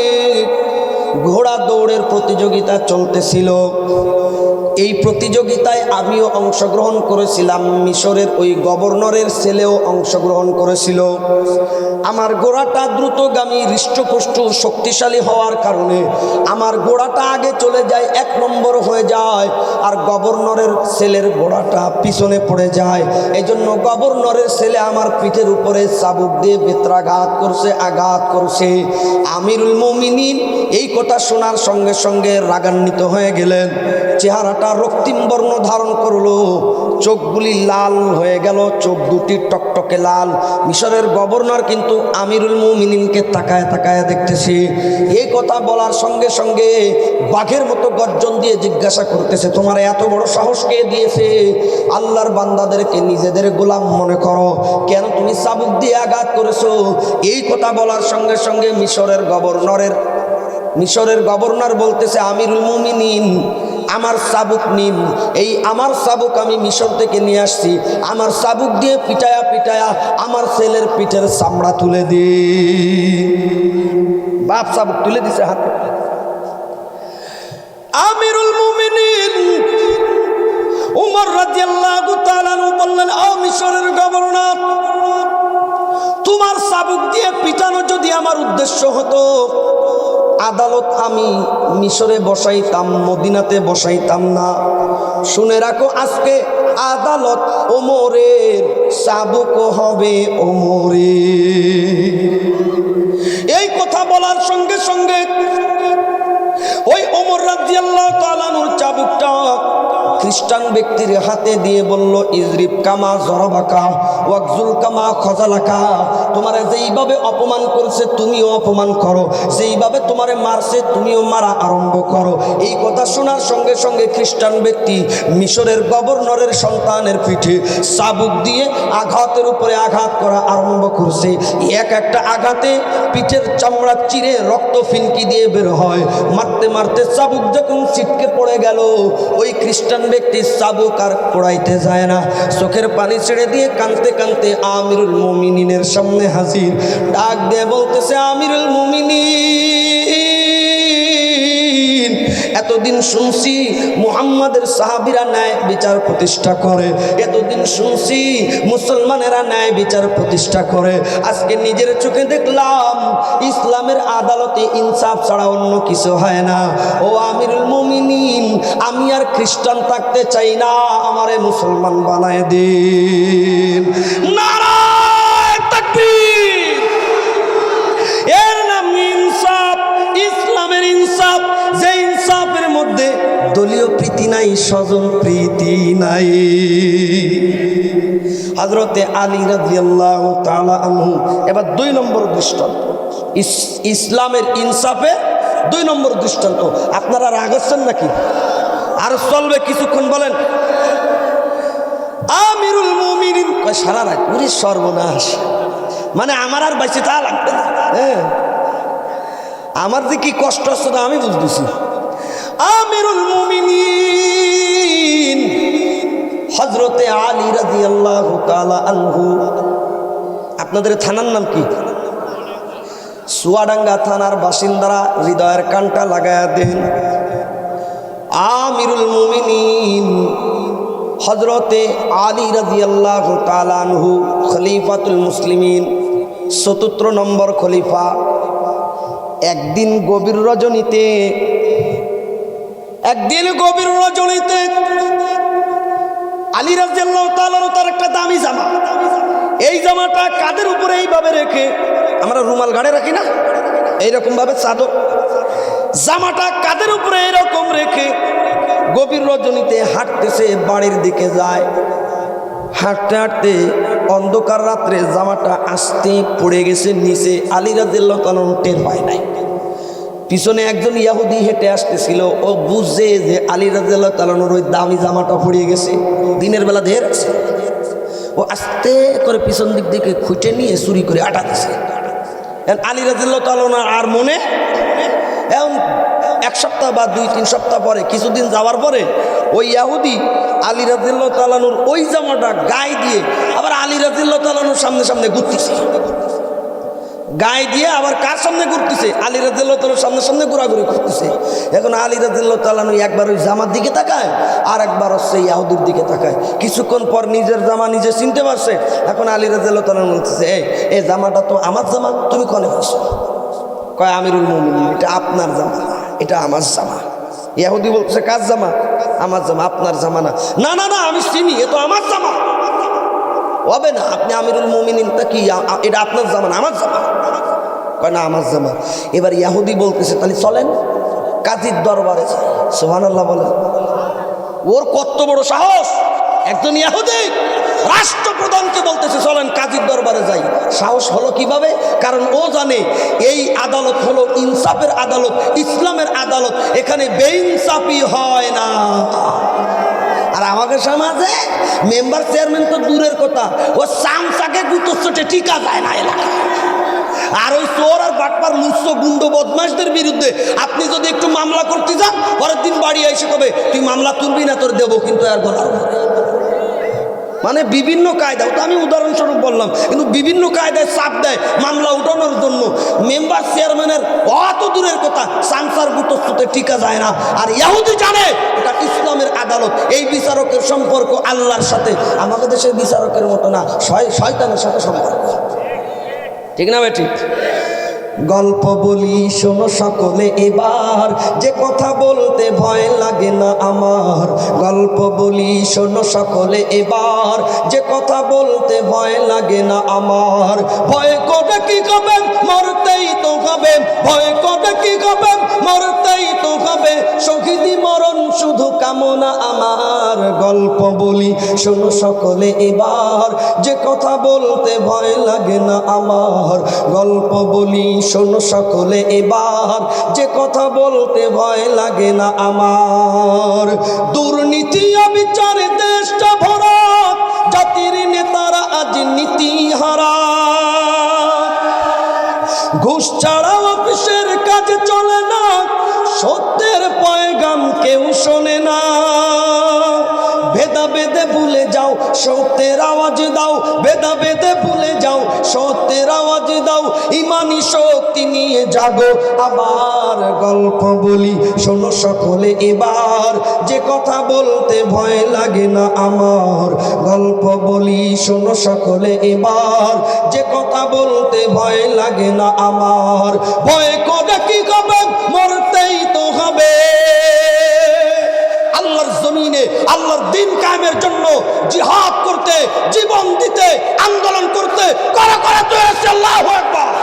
ঘোড়া দৌড়ের প্রতিযোগিতা চলতেছিল। এই প্রতিযোগিতায় আমিও অংশগ্রহণ করেছিলাম, মিশরের ওই গভর্নরের ছেলেও অংশগ্রহণ করেছিল। আমার ঘোড়াটা দ্রুতগামী, হৃষ্টপুষ্ট, শক্তিশালী হওয়ার কারণে আমার ঘোড়াটা আগে চলে যায়, 1 নম্বর হয়ে যায়, আর গভর্নরের ছেলের ঘোড়াটা পিছনে পড়ে যায়। এজন্য গভর্নরের ছেলে আমার পিঠের উপরে চাবুক দিয়ে বেত্রাঘাত করছে, আঘাত করছে। আমিরুল মুমিনিন এই কথা শোনার সঙ্গে সঙ্গে রাগান্বিত হয়ে গেলেন, চেহারাটা রক্তিম বর্ণ ধারণ করলো, চোখগুলি লাল হয়ে গেল, চোখ দুটি টকটকে লাল। মিশরের গভর্নর কিন্তু আমিরুল মুমিনিনকে তাকায় তাকায় দেখতেছে। এই কথা বলার সঙ্গে সঙ্গে বাঘের মতো গর্জন দিয়ে জিজ্ঞাসা করতেছে, তোমার এত বড় সাহস কে দিয়েছে? আল্লাহর বান্দাদেরকে নিজেদের গোলাম মনে করো, কেন তুমি চাবুক দিয়ে আঘাত করেছো? এই কথা বলার সঙ্গে সঙ্গে মিশরের গভর্নর বলতেছে, আমিরুল মুমিনিন, আমার চাবুক নিন। এই আমার চাবুক আমি মিশর থেকে নিয়ে আসছি, আমার চাবুক দিয়ে পিটায়া পিটায়া আমার ছেলের পিঠের চামড়া তুলে দি। বাপ চাবুক তুলে দিছে হাতে। আমিরুল মুমিনিন ওমর রাদিয়াল্লাহু তাআলা বললেন, ও মিশরের গভর্নর, তোমার চাবুক দিয়ে পিটানো যদি আমার উদ্দেশ্য হতো, আদালত আমি মিশরে বসাইতাম, মদিনাতে বসাইতাম না। শুনে রাখো, আজকে আদালত ওমরের, চাবুক হবে ওমরের। এই কথা বলার সঙ্গে সঙ্গে ওই ওমর রাদিয়াল্লাহু তাআলা আনহুর চাবুকটা খ্রিস্টান ব্যক্তির হাতে দিয়ে বলল, ইজরিব কামা জরাবাকা ওয়াকজুল কামা খজালাকা। তোমারে যেইভাবে অপমান করছে তুমিও অপমান করো, যেইভাবে তোমারে মারছে তুমিও মারা আরম্ভ করো। এই কথা শোনার সঙ্গে সঙ্গে খ্রিস্টান ব্যক্তি মিশরের গভর্নরের সন্তানের পিঠে চাবুক দিয়ে আঘাতের উপরে আঘাত করা আরম্ভ করছে। এক একটা আঘাতে পিঠের চামড়া চিরে রক্ত ফিনকি দিয়ে বের হয়। মারতে মারতে চাবুক যখন ছিটকে পড়ে গেল, ওই খ্রিস্টান ব্যক্তি চাবুক আর পড়াইতে যায় না, চোখের পানি ছেড়ে দিয়ে কাঁদতে কাঁদতে আমিরুল মুমিনিনের সামনে হাজির। ডাক দিয়ে বলতেছে, আমিরুল মুমিনিন, এতদিন শুনছি মুহাম্মাদের সাহাবীরা ন্যায় বিচার প্রতিষ্ঠা করে, এতদিন শুনছি মুসলমানেরা ন্যায় বিচার প্রতিষ্ঠা করে, আজকে নিজের চোখে দেখলাম ইসলামের আদালতে ইনসাফ ছাড়া অন্য কিছু হয় না। ও আমিরুল মুমিনিন, আমি আর খ্রিস্টান থাকতে চাই না, আমারে মুসলমান বানায় দিন। নারায়ে তাকবীর! এর নাম ইনসাফ, ইসলামের ইনসাফ, যে ইনসাফের মধ্যে দলীয় প্রীতি নাই, স্বজন প্রীতি নাই। হযরতে আলী রাদিয়াল্লাহু তাআলা আনহু এবার 2 নম্বর দৃষ্টান্ত, ইসলামের ইনসাফে 2 নম্বর দৃষ্টান্ত। আপনারা রাগ হচ্ছেন নাকি? আর চলবে কিছুক্ষণ, বলেন। আমিরুল মুমিনিন কয়, সারা রাত পুরি সর্বনাশ, মানে আমার আর বাইসে তা লাগবে না। হ্যাঁ, আমার যে কি কষ্ট হচ্ছে না আমি বুঝতেছি। আমিরুল মুমিনিন হযরতে আলী রাদিয়াল্লাহু তাআলা আনহু আপনাদের থানার নাম কি? চুয়াডাঙ্গা থানার বাসিন্দারা হৃদয়ের কানটা লাগায়া দেন। আমিরুল মুমিনিন হযরতে আলী রাদিয়াল্লাহু তাআলা আনহু খলিফাতুল মুসলিমিন, ৭৪ নম্বর খলিফা, একদিন গভীর রজনীতে আলী রাদিয়াল্লাহু তাআলা তার একটা দামি জামা, এই জামাটা কাঁধের উপরে এইভাবে রেখে, আমরা রুমাল গাড়ে রাখি না, এইরকম ভাবে চাদর, জামাটা কাঁধের উপরে এরকম রেখে গভীর রজনীতে হাঁটতেছে, বাড়ির দিকে যায়। হাঁটতে হাঁটতে অন্ধকার রাত্রে জামাটা আস্তে পড়ে গেছে নিচে। আলী রাদিয়াল্লাহু তাআলা টের পায় নাই। পিছনে একজন ইহুদি হেঁটে আসতেছিল, ও বুঝছে যে আলী রাদিয়াল্লাহু তাআলার ওই দামি জামাটা পড়ে গেছে, দিনের বেলা ঢের আছে। ও আস্তে করে পিছন দিক থেকে খুঁটে নিয়ে চুরি করে আটাতেছে। আলী রাদিয়াল্লাহু তাআলা আর মনে, এখন 1 সপ্তাহ বা 2-3 সপ্তাহ পরে, কিছুদিন যাওয়ার পরে ওই ইহুদি আলী রাদিয়াল্লাহু তাআলার ওই জামাটা গায়ে দিয়ে আবার আলী রাদিয়াল্লাহু তাআলার সামনে সামনে ঘুরতেছে। গায়ে দিয়ে আবার কার সামনে ঘুরতেছে? আলী রাদিয়াল্লাহু তাআলার সামনে সামনে ঘোরাঘুরি করতেছে। এখন আলী রাদিয়াল্লাহু তাআলা একবার ওই জামার দিকে তাকায়, আর একবার হচ্ছে ইহুদির দিকে তাকায়। কিছুক্ষণ পর নিজের জামা নিজে চিনতে পারছে। এখন আলী রাদিয়াল্লাহু তাআলা বলতেছে, এই জামাটা তো আমার জামা, তুমি কনে পারছো? কয়, আমিরুল মুমিনিন, এটা আপনার জামা, এটা আমার জামা। ইহুদি বলছে, কার জামা? আমার জামা। আপনার জামা না। না না না, আমি চিনি, এ তো আমার জামা। হবে না, আপনি আমিরুল মুমিনিনটা কি, এটা আপনার জামা না আমার জামা? কয় না, আমার জামা। এবার ইহুদি বলতেছে, তাহলে চলেন কাজীর দরবারে যাই। সুবহানাল্লাহ বলেন। ওর কত বড় সাহস! একজন ইহুদি রাষ্ট্রপ্রধানকে বলতেছে চলেন কাজীর দরবারে যাই। সাহস হলো কিভাবে? কারণ ও জানে এই আদালত হলো ইনসাফের আদালত, ইসলামের আদালত, এখানে বেইনসাফি হয় না। আর আমাদের সমাজে মেম্বার চেয়ারম্যান তো দূরের কথা, ও চামচাকে গুতো চোটে টিকা যায় না এলাকায়। আর ওই চোর আর বাটপার মুচ্ছ গুন্ড বদমাশদের বিরুদ্ধে আপনি যদি একটু মামলা করতে যান, পরের দিন বাড়ি এসে কবে তুই মামলা তুলবি না, তোর দেবো কিন্তু আর গলার উপরে। মানে বিভিন্ন কায়দায়, তো আমি উদাহরণস্বরূপ বললাম, কিন্তু বিভিন্ন কায়দায় চাপ দেয় মামলা উঠানোর জন্য। মেম্বার চেয়ারম্যানের অত দূরের কথা, সামসার গুতোতে টিকা যায় না। আর ইহুদি জানে এটা ইসলামের আদালত, এই বিচারকের সম্পর্ক আল্লাহর সাথে। আমাদের দেশের বিচারকের মতো না, শয়তানের সাথে সম্পর্ক। ঠিক না ভাই? ঠিক। গল্প বলি শোনো সকলে এবার, যে কথা বলতে ভয় লাগে না আমার। গল্প বলি শোনো সকলে এবার, যে কথা বলতে ভয় লাগে না আমার। ভয় করে কি করবেন, মরতেই তো হবে। ভয় করে কি করবেন, মরতেই তো হবে। শহীদি মরণ শুধু কামনা আমার। গল্প বলি শোনো সকলে এবার, যে কথা বলতে ভয় লাগে না আমার। গল্প বলি শোনো সকলে এবার, যে কথা বলতে ভয় লাগে না আমার। দুর্নীতি অবিচারে দেশটা ভরা, জাতির নেতারা আজ নীতিহারা। ঘুষ ছাড়া অফিসের কাজ চলে না, সত্যের পয়গাম কেউ শোনে না। ভেদাভেদে ভুলে যাও, সত্যের আওয়াজ দাও। ভেদাভেদে ভুলে যাও, সত্যের আওয়াজ দাও। ইমানি শক্তি নিয়ে জাগো আবার। গল্প বলি শোনো সকলে এবার, যে কথা বলতে ভয় লাগে না আমার। গল্প বলি শোনো সকলে এবার, যে কথা বলতে ভয় লাগে না আমার। ভয় করে কি হবে, মরতেই তো হবে। আল্লাহর জমিনে আল্লাহর দ্বীন কায়েমের জন্য জিহাদ করতে, জীবন দিতে, আন্দোলন করতে করা করা তো আছে। আল্লাহু আকবার।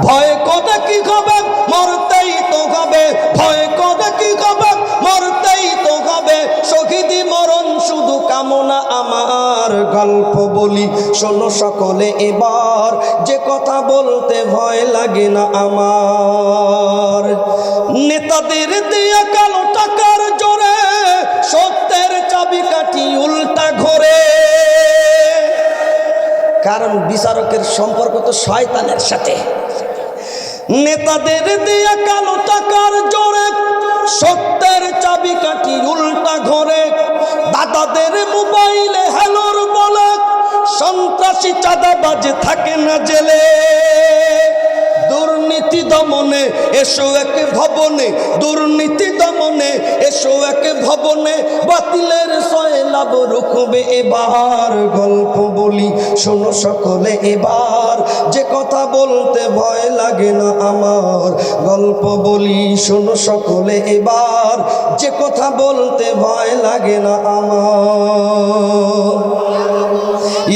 ভয় কথা কি হবে, মরতেই তো হবে। ভয় কথা কি হবে, মরতেই তো হবে। শহীদি মরণ শুধু কামনা আমার। গল্প বলি শোনো সকলে এবার, যে কথা বলতে ভয় লাগে না আমার। নেতাদের দেয়া কালো টাকার জোরে সত্যের চাবিকাঠি উল্টা ঘোরে। কারণ বিচারকের সম্পর্ক তো শয়তানের সাথে। নেতাদের দিয়া কালো টাকার জোরে সত্যের চাবিকাঠি উল্টা ঘরে, দাদাদের মোবাইলে হ্যালোর বলে সন্ত্রাসী চাঁদাবাজ থাকে না জেলে। দুর্নীতি দমনে এসো এক ভবনে, দুর্নীতি দমনে এসো এক ভবনে, বাতিলের সয়লাভ রুখবে এবার। গল্প বলি শোনো সকলে এবার, যে কথা বলতে ভয় লাগে না আমার। গল্প বলি শোনো সকলে এবার, যে কথা বলতে ভয় লাগে না আমার।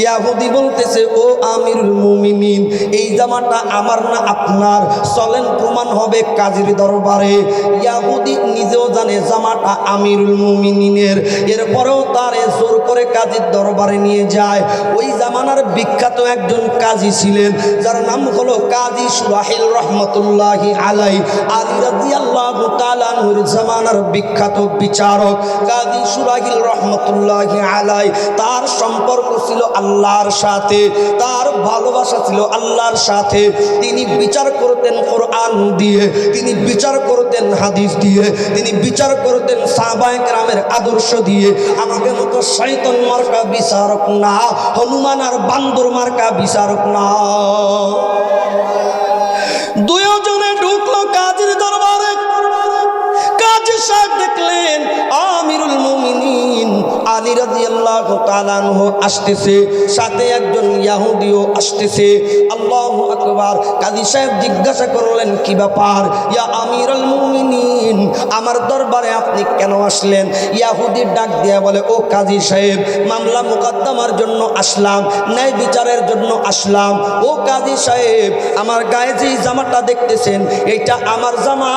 ইয়াহুদি বলতেছে, ও আমিরুল মুমিনিন, এই জামাটা আমার না আপনার, চলেন প্রমাণ হবে কাজীর দরবারে। ইয়াহুদি নিজেও জানে জামাটা আমিরুল মুমিনিনের, এরপরেও তারে জোর করে কাজীর দরবারে নিয়ে যায়। ওই জামানার বিখ্যাত একজন কাজী ছিলেন, যার নাম হলো কাজী সুরাহিল রহমতুল্লাহি আলাইহি। আলী রাদিয়াল্লাহু তাআলা আনহুর জামানার বিখ্যাত বিচারক কাজী সুরাহিল রহমতুল্লাহি আলাইহি। তার সম্পর্ক ছিল আল্লাহর সাথে, তার ভালোবাসা ছিল আল্লাহর সাথে। তিনি বিচার করতেন কোরআন দিয়ে, তিনি বিচার করতেন হাদিস দিয়ে, তিনি বিচার করতেন সাহাবায়ে কেরামের আদর্শ দিয়ে। আমাদের মতো শয়তান মার্কা বিচারক না, হনুমান আর বান্দর মার্কা বিচারক না। দুইজনে ঢুকলো কাজীর দরবারে। কাজী সাহেব দেখলেন আমিরুল মুমিনিন আলী রাদিয়াল্লাহু তাআলা আনহু আসতেছে, সাথে একজন ইহুদিও আসতেছে। আল্লাহু আকবার। কাজী সাহেব জিজ্ঞাসা করলেন, কি ব্যাপার ইয়া আমিরুল মুমিনিন, আমার দরবারে আপনি কেন আসলেন? ইহুদি ডাক দিয়া বলে, ও কাজী সাহেব, মামলা মোকদ্দমার জন্য আসলাম, ন্যায় বিচারের জন্য আসলাম। ও কাজী সাহেব, আমার গায়ে যে জামাটা দেখতেছেন এটা আমার জামা,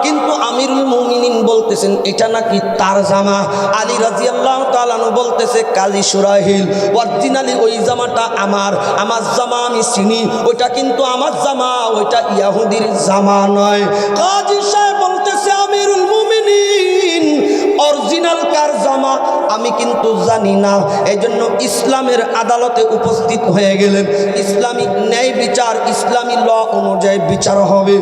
কিন্তু আমিরুল মুমিনিন বলতেছেন এটা নাকি তার জামা। আলী রাদিয়াল্লাহু তাআলা বলতেছে, কাজী সুরাহিল, অরিজিনালি ওই জামাটা আমার, আমার জামা আমি চিনি, ওইটা কিন্তু আমার জামা, ওইটা ইহুদির জামা নয়। কাজী সাহেব বলতেছে, আমিরুল মুমিনিন, অরিজিনাল কার জামা আমি কিন্তু জানি না। এই জন্য ইসলামের আদালতে উপস্থিত হয়ে গেলেন। ইসলামী ন্যায় বিচার, ইসলামী ল অনুযায়ী বিচার হবে।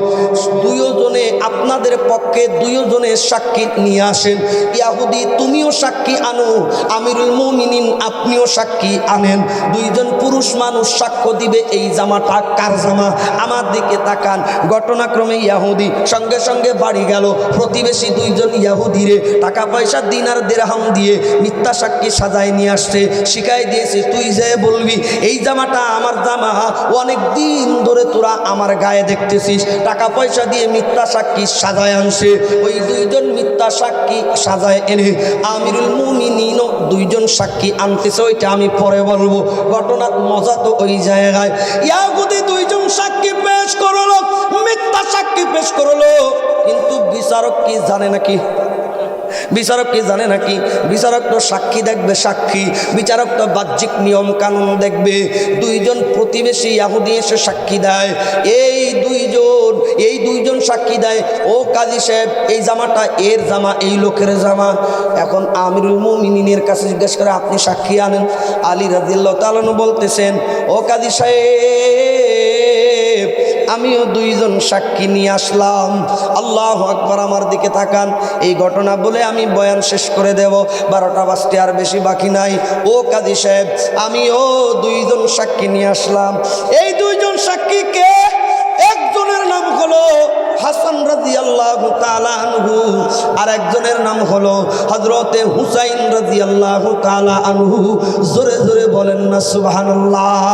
দুইজনে আপনাদের পক্ষে দুইজনে সাক্ষী নিয়ে আসেন। ইহুদি তুমিও সাক্ষী আনো, আমিরুল মুমিনিন আপনিও সাক্ষী আনেন। দুইজন পুরুষ মানুষ সাক্ষ্য দিবে এই জামাটা কার জামা। আমার দিকে তাকান। ঘটনাক্রমে ইহুদি সঙ্গে সঙ্গে বাড়ি গেল। প্রতিবেশী দুইজন ইহুদিরে টাকা পয়সা দিনার দিরহাম দিয়ে মিথ্যা সাক্ষী সাজায় নিয়ে আসছে, শিখাই দিয়েছে, তুই যে বলবি এই জামাটা আমার জামা, অনেক দিন ধরে তোরা আমার গায়ে দেখতেছিস। টাকা পয়সা দিয়ে মিথ্যা সাক্ষী সাজায় আনছে। ওই দুইজন মিথ্যা সাক্ষী সাজায় এনে আমিরুল মুমিনিনও দুইজন সাক্ষী আনতেছে, ওইটা আমি পরে বলবো। ঘটনার মজা তো ওই জায়গায়। ইহুদি দুইজন সাক্ষী পেশ করলো, মিথ্যা সাক্ষী পেশ করলো, কিন্তু বিচারক কি জানে নাকি? বিচারক কি জানে নাকি? বিচারক তো সাক্ষী দেখবে, সাক্ষী বিচারক তো বাহ্যিক নিয়ম কানুন দেখবে। দুইজন প্রতিবেশী ইহুদি এসে সাক্ষী দেয়। এই দুইজন সাক্ষী দেয়, ও কাজী সাহেব, এই জামাটা এর জামা, এই লোকের জামা। এখন আমিরুল মুমিনিনের কাছে জিজ্ঞেস করে, আপনি সাক্ষী আনেন। আলী রাদিয়াল্লাহু তাআলা বলতেছেন, ও কাজী সাহেব, আমিও দুইজন সাক্ষী নিয়ে আসলাম। আল্লাহু আকবার। আমার দিকে তাকান। এই ঘটনা বলে আমি বয়ান শেষ করে দেব, 12টা বাজতে আর বেশি বাকি নাই। ও কাজী সাহেব, আমিও দুইজন সাক্ষী নিয়ে আসলাম। এই দুইজন সাক্ষী কে? একজনের নাম হলো হাসান রাদিয়াল্লাহু তাআলা আনহু, আর একজনের নাম হলো হযরতে হুসাইন রাদিয়াল্লাহু তাআলা আনহু। জোরে জোরে বলেন না সুবহানাল্লাহ।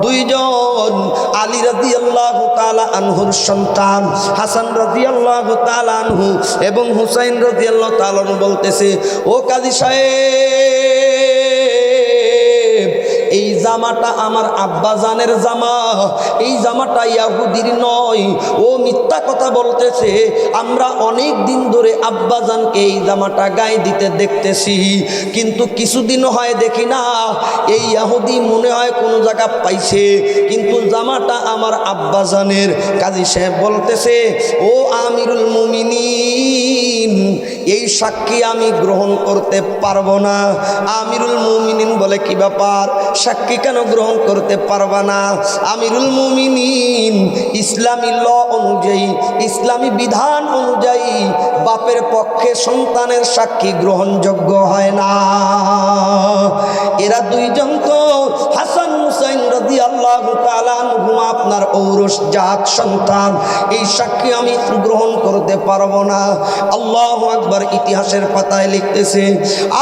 দুইজন আলী রাদিয়াল্লাহু তাআলা আনহুর সন্তান হাসান রাদিয়াল্লাহু তাআলা আনহু এবং হুসাইন রাদিয়াল্লাহু তাআলা আনহু বলতেছে, ও কাজী সাহেব, এই জামাটা আমার আব্বাজানের জামা, এই জামাটা ইহুদির নয়। ও মিথ্যা কথা বলতেছে। আমরা অনেক দিন ধরে আব্বাজানকে এই জামাটা গায়ে দিতে দেখতেছি, কিন্তু কিছুদিন হয় দেখি না। এই ইহুদি মনে হয় কোনো জায়গা পাইছে, কিন্তু জামাটা আমার আব্বাজানের। কাজী সাহেব বলতেছে, ও আমিরুল মুমিনিন, এই সাক্ষী আমি গ্রহণ করতে পারবো না। আমিরুল মুমিনিন বলে, কি ব্যাপার, সাক্ষী কেন গ্রহণ করতে পারবা না? আমিরুল মুমিনিন, ইসলামী ল অনুযায়ী, ইসলামী বিধান অনুযায়ী বাপের পক্ষে সন্তানের সাক্ষী গ্রহণযোগ্য হয় না। এরা দুইজন তো হাসান হুসাইন রাদিয়াল্লাহু তাআলা আনহুমা আপনার ঔরস জাত সন্তান, এই সাক্ষী আমি গ্রহণ করতে পারবো না। আল্লাহু আকবার। ইতিহাসের পাতায় লিখতেছে,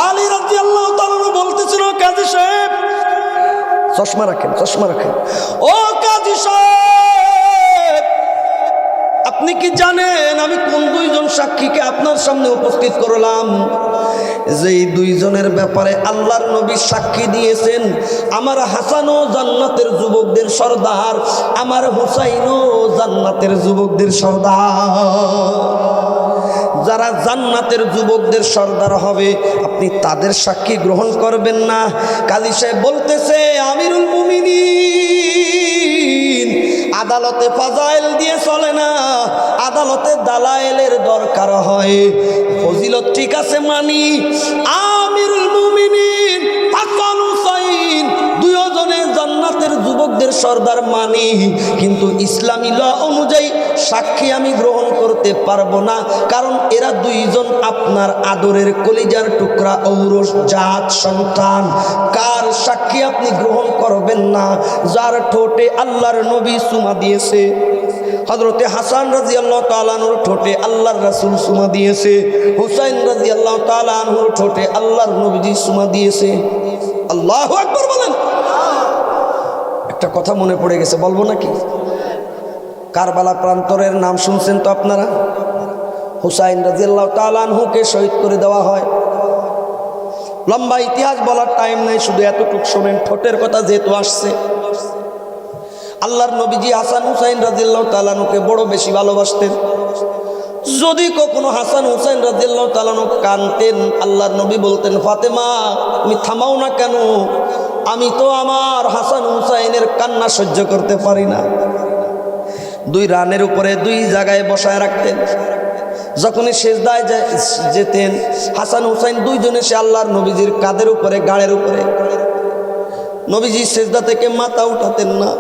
আলী রাদিয়াল্লাহু তাআলা বলতেছিল, কাজী সাহেব, চশমা রাখেন, চশমা রাখেন, ও কাজী সাহেব, আপনি কি জানেন আমি কোন দুইজন সাক্ষীকে আপনার সামনে উপস্থিত করলাম? যে এই দুইজনের ব্যাপারে আল্লাহর নবী সাক্ষী দিয়েছেন, আমার হাসানও জান্নাতের যুবকদের সর্দার, আমার হুসাইনও জান্নাতের যুবকদের সর্দার। যারা জান্নাতের যুবকদের সর্দার হবে আপনি তাদের সাক্ষী গ্রহণ করবেন না? কাজী সাহেব বলতেছে, আমিরুল মুমিনিন, আদালতে ফাজাইল দিয়ে চলে না, আদালতে দালায়েলের দরকার হয়। ফজিলত ঠিক আছে মানি, আমিরুল মুমিনিন হাসান হুসাইন দুইজনে জান্নাতের যুবকদের সর্দার মানি, কিন্তু ইসলামী ল অনুযায়ী সাক্ষী আমি গ্রহণ করতে পারবো না, কারণ এরা দুইজন আপনার আদরের কলিজার টুকরা ঔরস জাত সন্তান। কার সাক্ষী আপনি গ্রহণ করবেন না? যার ঠোঁটে আল্লাহর নবী চুমা দিয়েছে। হযরতে হাসান রাদিয়াল্লাহু তাআলা আনহুর ঠোঁটে আল্লাহর রাসূল চুমা দিয়েছে, হুসাইন রাদিয়াল্লাহু তাআলা আনহুর ঠোঁটে আল্লাহর নবীজি চুমা দিয়েছে। আল্লাহু আকবার বলেন। একটা কথা মনে পড়ে গেছে, বলবো নাকি? কারবালা প্রান্তরের নাম শুনছেন তো আপনারা? হুসাইন রাদিয়াল্লাহু তাআলা আনহুকে শহীদ করে দেওয়া হয়। লম্বা ইতিহাস বলার টাইম নেই, শুধু এতটুকু শোনেন। ঠোঁটের কথা যেহেতু আসছে, আল্লাহর নবীজি হাসান হুসাইন রাদিয়াল্লাহু তাআলা আনহুকে বড় বেশি ভালোবাসতেন। যদি কখনো হাসান হুসাইন রাদিয়াল্লাহু তাআলা আনহু কাঁদতেন, আল্লাহর নবী বলতেন, ফাতেমা তুমি থামাও না কেন? আমি তো আমার হাসান হুসাইনের কান্না সহ্য করতে পারি না। দুই রানের উপরে দুই জায়গায় বসায় রাখতেন। যখনই সেজদায় যেতেন, হাসান হুসাইন দুইজনে সে আল্লাহর নবীজির কাঁধের উপরে, গাড়ের উপরে। নবীজি সেজদা থেকে মাথা উঠাতেন না,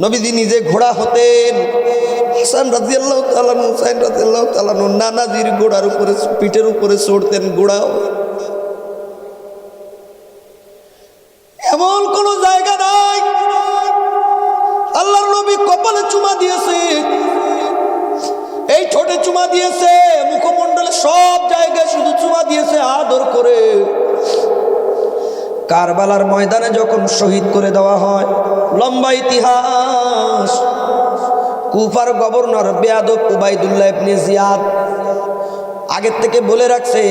নবীজি নিজে ঘোড়া হতেন। হাসান রাদিয়াল্লাহু তাআলা হুসাইন রাদিয়াল্লাহু তাআলা নানাজির ঘোড়ার উপরে, পিঠের উপরে চড়তেন ঘোড়াও। এমন কোন জায়গা নাই আল্লাহর নবী কপালে চুমা দিয়েছে, এই ঠোঁটে চুমা দিয়েছে, মুখমণ্ডলে সব জায়গায় শুধু চুমা দিয়েছে আদর করে। কারবালার ময়দানে যখন শহীদ করে দেওয়া হয়, লম্বা ইতিহাস। কুফার গভর্নর বেয়াদব উবাইদুল্লাহ ইবনে জিয়াদ আগের থেকে বলে রাখছে,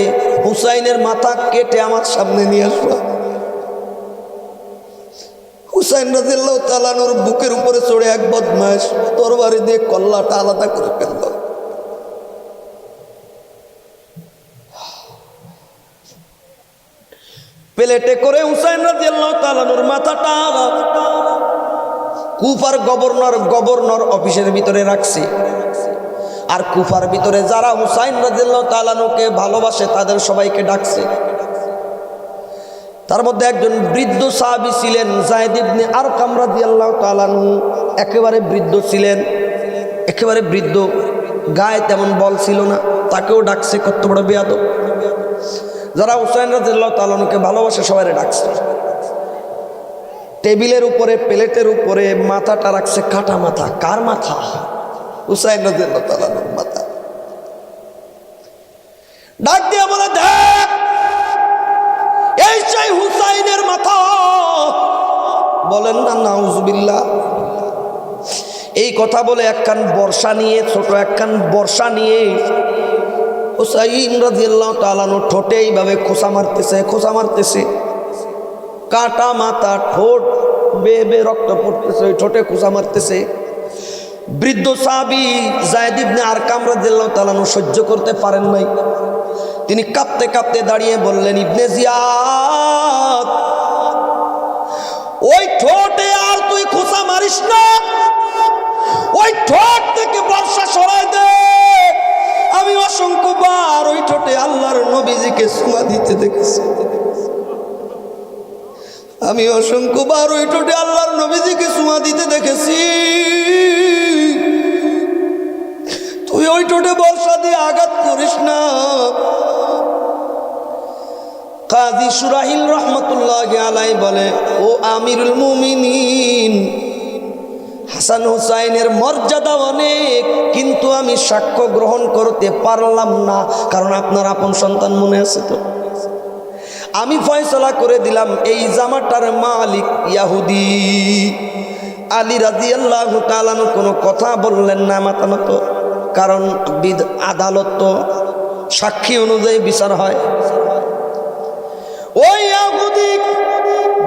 হুসাইনের মাথা কেটে আমার সামনে নিয়ে আসবা। হুসাইন রাদিয়াল্লাহু তাআলা আনহুর বুকের উপরে চড়ে এক বদমাশ তরবারি দিয়ে কল্লাটা আলাদা করে ফেলল। প্লেটে করে হুসাইন রাদিয়াল্লাহু তাআলা আনহুর মাথাটা কুফার গভর্নর অফিসের ভিতরে রাখছে। আর কুফার ভিতরে যারা হুসাইন রাদিয়াল্লাহু তাআলা আনহুকে ভালোবাসে তাদের সবাইকে ডাকছে। তার মধ্যে একজন বৃদ্ধ সাহাবী ছিলেন, যায়েদ ইবনে আরকাম রাদিয়াল্লাহু তাআলা আনহু। একেবারে বৃদ্ধ ছিলেন, একেবারে বৃদ্ধ, গায়ে তেমন বল ছিল না, তাকেও ডাকছে। কত বড় বেয়াদব! যারা হুসাইন রাদিয়াল্লাহু তাআলা আনহুকে ভালোবাসে সবাই ডাকছে। টেবিলের উপরে, প্লেটের উপরে মাথাটা রাখছে, কাটা মাথা। কার মাথা? হুসাইন রাদিয়াল্লাহু তাআলা আনহুর মাথা। ডাক দিয়ে বলে, দেখ এই সেই হুসাইনের মাথা। বলেন না নাউজুবিল্লাহ। এই কথা বলে একখান বর্ষা নিয়ে, ছোট একখান বর্ষা নিয়ে হুসাইন রাদিয়াল্লাহু তাআলা আনহু ঠোঁটে এইভাবে খোঁচা মারতেছে, খোঁচা মারতেছে। কাটা মাথা, ঠোঁট বেয়ে বেয়ে রক্ত পড়তেছে, ওই ঠোঁটে খোঁচা মারতেছে। বৃদ্ধ সাহাবী যায়েদ ইবনে আরকাম রাদিয়াল্লাহু তাআলা আনহু সহ্য করতে পারেন নাই। তিনি কাঁপতে কাঁপতে দাঁড়িয়ে বললেন, ইবনে জিয়াদ, ওই ঠোঁটে আর তুই খোঁচা মারিস না, ওই ঠোঁট থেকে বর্ষা সরাই দে। আমি অসংখ্যবার ওই ঠোঁটে আল্লাহর নবীজিকে চুমা দিতে দেখেছি। আমি অসংখ্যবার ওই ঠোঁটে আল্লাহর নবীজিকে চুমা দিতে দেখেছি। তুই ওই ঠোঁটে বর্ষা দিয়ে আঘাত করিস না। কাজী সুরাইল রহমতুল্লাহ আলাই বলে, ও আমিরুল মুমিনিন, হাসান হুসাইনের মর্যাদা অনেক, কিন্তু আমি সাক্ষ্য গ্রহণ করতে পারলাম না, কারণ আপনার আপন সন্তান মনে আছে তো। আমি ফয়সালা করে দিলাম এই জামাটার মালিক ইহুদি। আলী রাদিয়াল্লাহু তাআলা কোনো কথা বললেন না মাথা নত, কারণ আদালত তো সাক্ষী অনুযায়ী বিচার হয়। ওই ইহুদি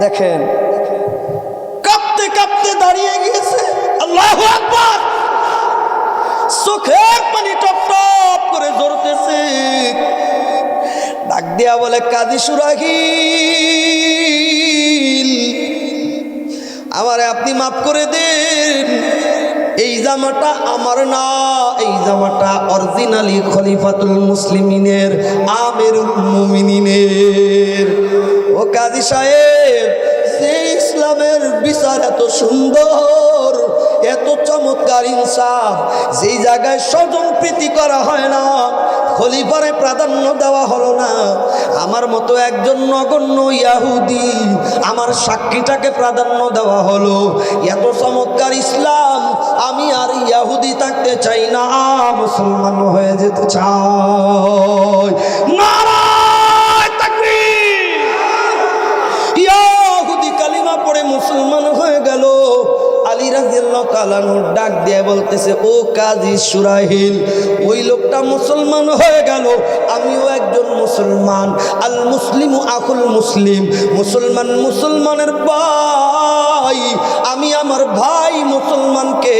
দেখেন কাঁপতে কাঁপতে দাঁড়িয়ে গিয়েছে। আল্লাহু আকবার, চোখের পানি টপ টপ করে ঝরতেছে। ডাক দিয়া বলে, কাজী সুরাইল, আমারে আপনি মাফ করে দেন, এই জামাটা আমার না, এই জামাটা অরিজিনালি খলিফাতুল মুসলিমিনের আমিরুল মুমিনিনের। ও কাজী সাহেব, সেই ইসলামের বিচার এত সুন্দর, এত চমৎকার ইনসাফ, যেই জায়গায় স্বজন প্রীতি করা হয় না, খলিফারে প্রাধান্য দেওয়া হলো না, আমার মতো একজন নগণ্য ইহুদি আমার সাক্ষীটাকে প্রাধান্য দেওয়া হলো। এত চমৎকার ইসলাম, আমি আর ইহুদি থাকতে চাই না, মুসলমান হয়ে যেতে চাই। নারায়ে তাকবীর! ইহুদি কালিমা পড়ে মুসলমান হয়ে গেল। আলী রাদিয়াল্লাহু তাআলা ডাক দিয়ে বলতেছে, ও কাজী সুরাইল, ওই লোকটা মুসলমান হয়ে গেল, আমিও একজন মুসলমান। আল মুসলিমু আখুল মুসলিম, মুসলমান মুসলমানের ভাই। আমি আমার ভাই মুসলমানকে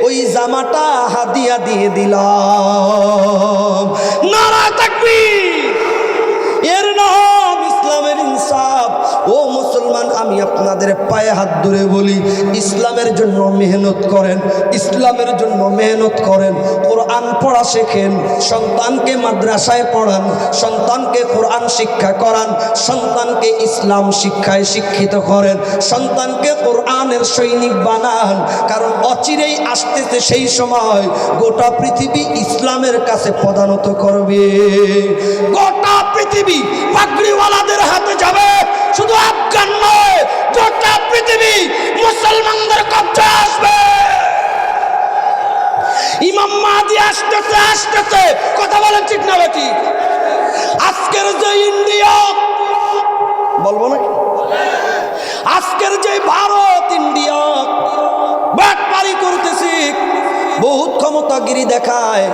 ওই জামাটা হাদিয়া দিয়ে দিলাম। নারায়ে তাকবীর! এর নাম ইসলামের ইনসাফ। ও মুসলমান, আমি আপনাদের পায়ে হাত ধরে বলি, ইসলামের জন্য মেহনত করেন, ইসলামের জন্য মেহনত করেন। কোরআন পড়া শেখেন, সন্তানকে মাদ্রাসায় পড়ান, সন্তানকে কোরআন শিক্ষা করান, সন্তানকে ইসলাম শিক্ষায় শিক্ষিত করেন, সন্তানকে কোরআনের সৈনিক বানান। কারণ অচিরেই আসতেছে সেই সময় গোটা পৃথিবী ইসলামের কাছে পদানত করবে। গোটা পৃথিবী পাগড়িওয়ালাদের হাতে যাবে, শুধু আফগান নয়, গোটা পৃথিবী মুসলমানদের কবজায় আসবে। ইমাম মাহদী আসতেছে, আসতেছে। কথা বলেন ঠিক না বেটি? আজকের যে ইন্ডিয়া, বলবো না, আজকের যে ভারত, ইন্ডিয়া বাটপারি করতেছে, বহুত ক্ষমতাগিরি দেখায়।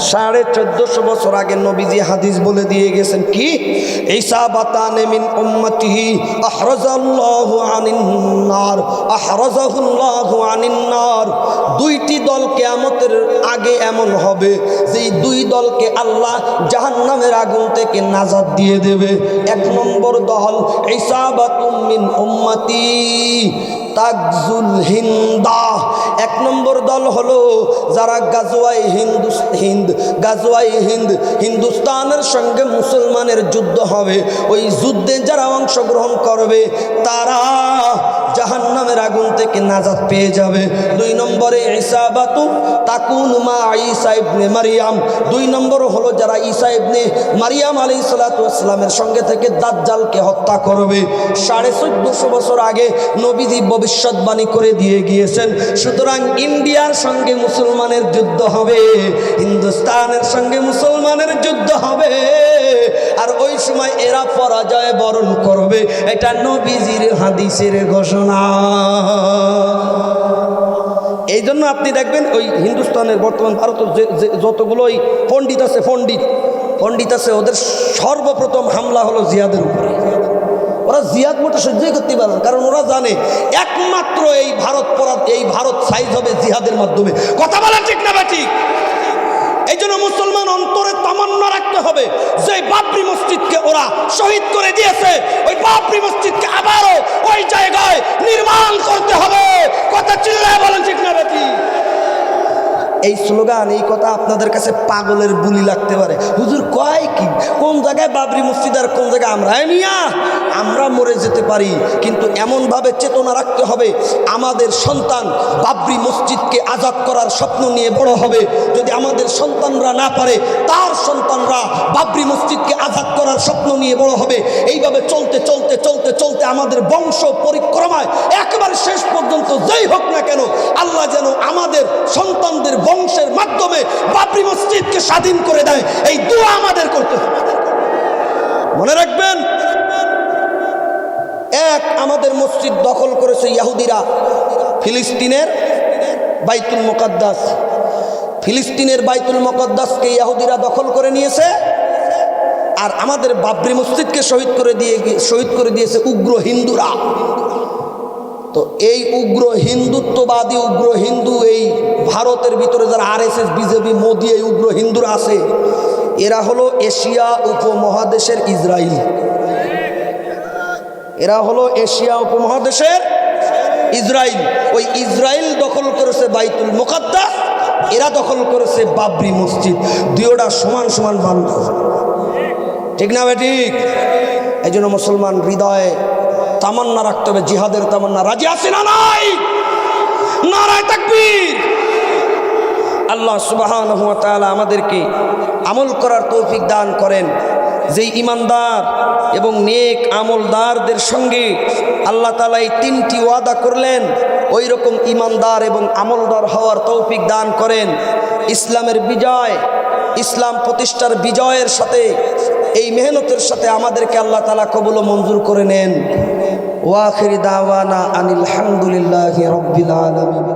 1450 বছর আগে নবীজি হাদিস বলে দিয়ে গেছেন, কি ঈসা বাতানে মিন উম্মতিহি আহরাজাল্লাহু আনিন নার, আহরাজাহুল্লাহু আনিন নার। দুইটি দল কিয়ামতের আগে এমন হবে, যেই দুই দলকে আল্লাহ জাহান্নামের আগুন থেকে নাজাত দিয়ে দেবে। এক নম্বর দল ঈসা বাতুম মিন উম্মতি তাগজুল হিন্দা। এক নম্বর দল হলো যারা হিন্দুস্তানের সঙ্গে মুসলমানের যুদ্ধ হবে, ওই যুদ্ধে যারা অংশগ্রহণ করবে তারা জাহান্নামের আগুন থেকে নাজাত পেয়ে যাবে। 2 নম্বরে ইসাবাতু তাকুন মা ঈসা ইবনে মারিয়াম। 2 নম্বর হলো যারা ঈসা ইবনে মারিয়াম আলাইহিস সালাতু ওয়াস সালামের সঙ্গে থেকে দাজ্জালকে হত্যা করবে। 1450 বছর আগে নবীজি ভবিষ্যৎবাণী করে দিয়ে গিয়েছেন। সুতরাং ইন্ডিয়ার সঙ্গে মুসলমানের যুদ্ধ হবে, হিন্দুস্তানের সঙ্গে মুসলমানের যুদ্ধ হবে, আর ওই সময় এরা পরাজয় বরণ করবে। এটা নবীজির হাদিসের ঘোষণা। এই জন্য আপনি দেখবেন ওই হিন্দুস্তানের বর্তমান ভারতের যতগুলো পণ্ডিত আছে, ওদের সর্বপ্রথম হামলা হলো জিহাদের উপরে। ওরা জিহাদ মোটে সহ্যই করতে পারে না, কারণ ওরা জানে একমাত্র এই ভারত সাইজ হবে জিহাদের মাধ্যমে। কথা বলা ঠিক না ঠিক? এই জন্য মুসলমান অন্তরে তামান্না রাখতে হবে যে বাবরি মসজিদকে ওরা শহীদ করে দিয়েছে, ওই বাবরি মসজিদকে আবারও ওই জায়গায় নির্মাণ করতে হবে। কথা চিল্লায় বলেন ঠিক না ঠিক? এই স্লোগান, এই কথা আপনাদের কাছে পাগলের বুলি লাগতে পারে। হুজুর কয় কি, কোন জায়গায় বাবরি মসজিদ আর কোন জায়গায় আমরা? মিয়া, আমরা মরে যেতে পারি, কিন্তু এমনভাবে চেতনা রাখতে হবে আমাদের সন্তান বাবরি মসজিদকে আজাদ করার স্বপ্ন নিয়ে বড় হবে। যদি আমাদের সন্তানরা না পারে, তার সন্তানরা বাবরি মসজিদকে আজাদ করার স্বপ্ন নিয়ে বড় হবে। এইভাবে চলতে চলতে চলতে চলতে আমাদের বংশ পরিক্রমায় একেবারে শেষ পর্যন্ত যেই হোক না কেন, আল্লাহ যেন আমাদের সন্তানদের বংশের মাধ্যমে বাবরি মসজিদকে স্বাধীন করে দেয়, এই দোয়া আমাদের করতে হবে। মনে রাখবেন, এক, আমাদের মসজিদ দখল করেছে ইহুদিরা। ফিলিস্তিনের বাইতুল মুকাদ্দাস, ফিলিস্তিনের বাইতুল মুকাদ্দাসকে ইহুদিরা দখল করে নিয়েছে, আর আমাদের বাবরি মসজিদকে শহীদ করে দিয়েছে উগ্র হিন্দুরা। তো এই উগ্র হিন্দুত্ববাদী, উগ্র হিন্দু, এই ভারতের ভিতরে যারা RSS, বিজেপি, মোদি, এই উগ্র হিন্দুরা আছে, এরা হলো এশিয়া উপমহাদেশের ইসরায়েল। এরা হলো এশিয়া উপমহাদেশের ইসরায়েল। ওই ইসরায়েল দখল করেছে বাইতুল মুকাদ্দাস, এরা দখল করেছে বাবরি মসজিদ। দুইটা সমান সমান বান্ধব, ঠিক না ভাই? ঠিক। এই জন্য মুসলমান হৃদয়ে তামান্না রাখতে হবে, জিহাদের তামান্না। রাজি আছি না নাই? নারায়ে তাকবীর। আল্লাহ সুবহানাহু ওয়া তাআলা আমাদেরকে আমল করার তৌফিক দান করেন। যেই ইমানদার এবং নেক আমলদারদের সঙ্গে আল্লাহ তাআলা এই তিনটি ওয়াদা করলেন, ওই রকম ইমানদার এবং আমলদার হওয়ার তৌফিক দান করেন। ইসলামের বিজয়, ইসলাম প্রতিষ্ঠার বিজয়ের সাথে, এই মেহনতের সাথে আমাদেরকে আল্লাহ তাআলা কবুল ও মঞ্জুর করে নেন। ওয়া আখির দাওয়ানা আনিল হামদুলিল্লাহি রাব্বিল আলামিন।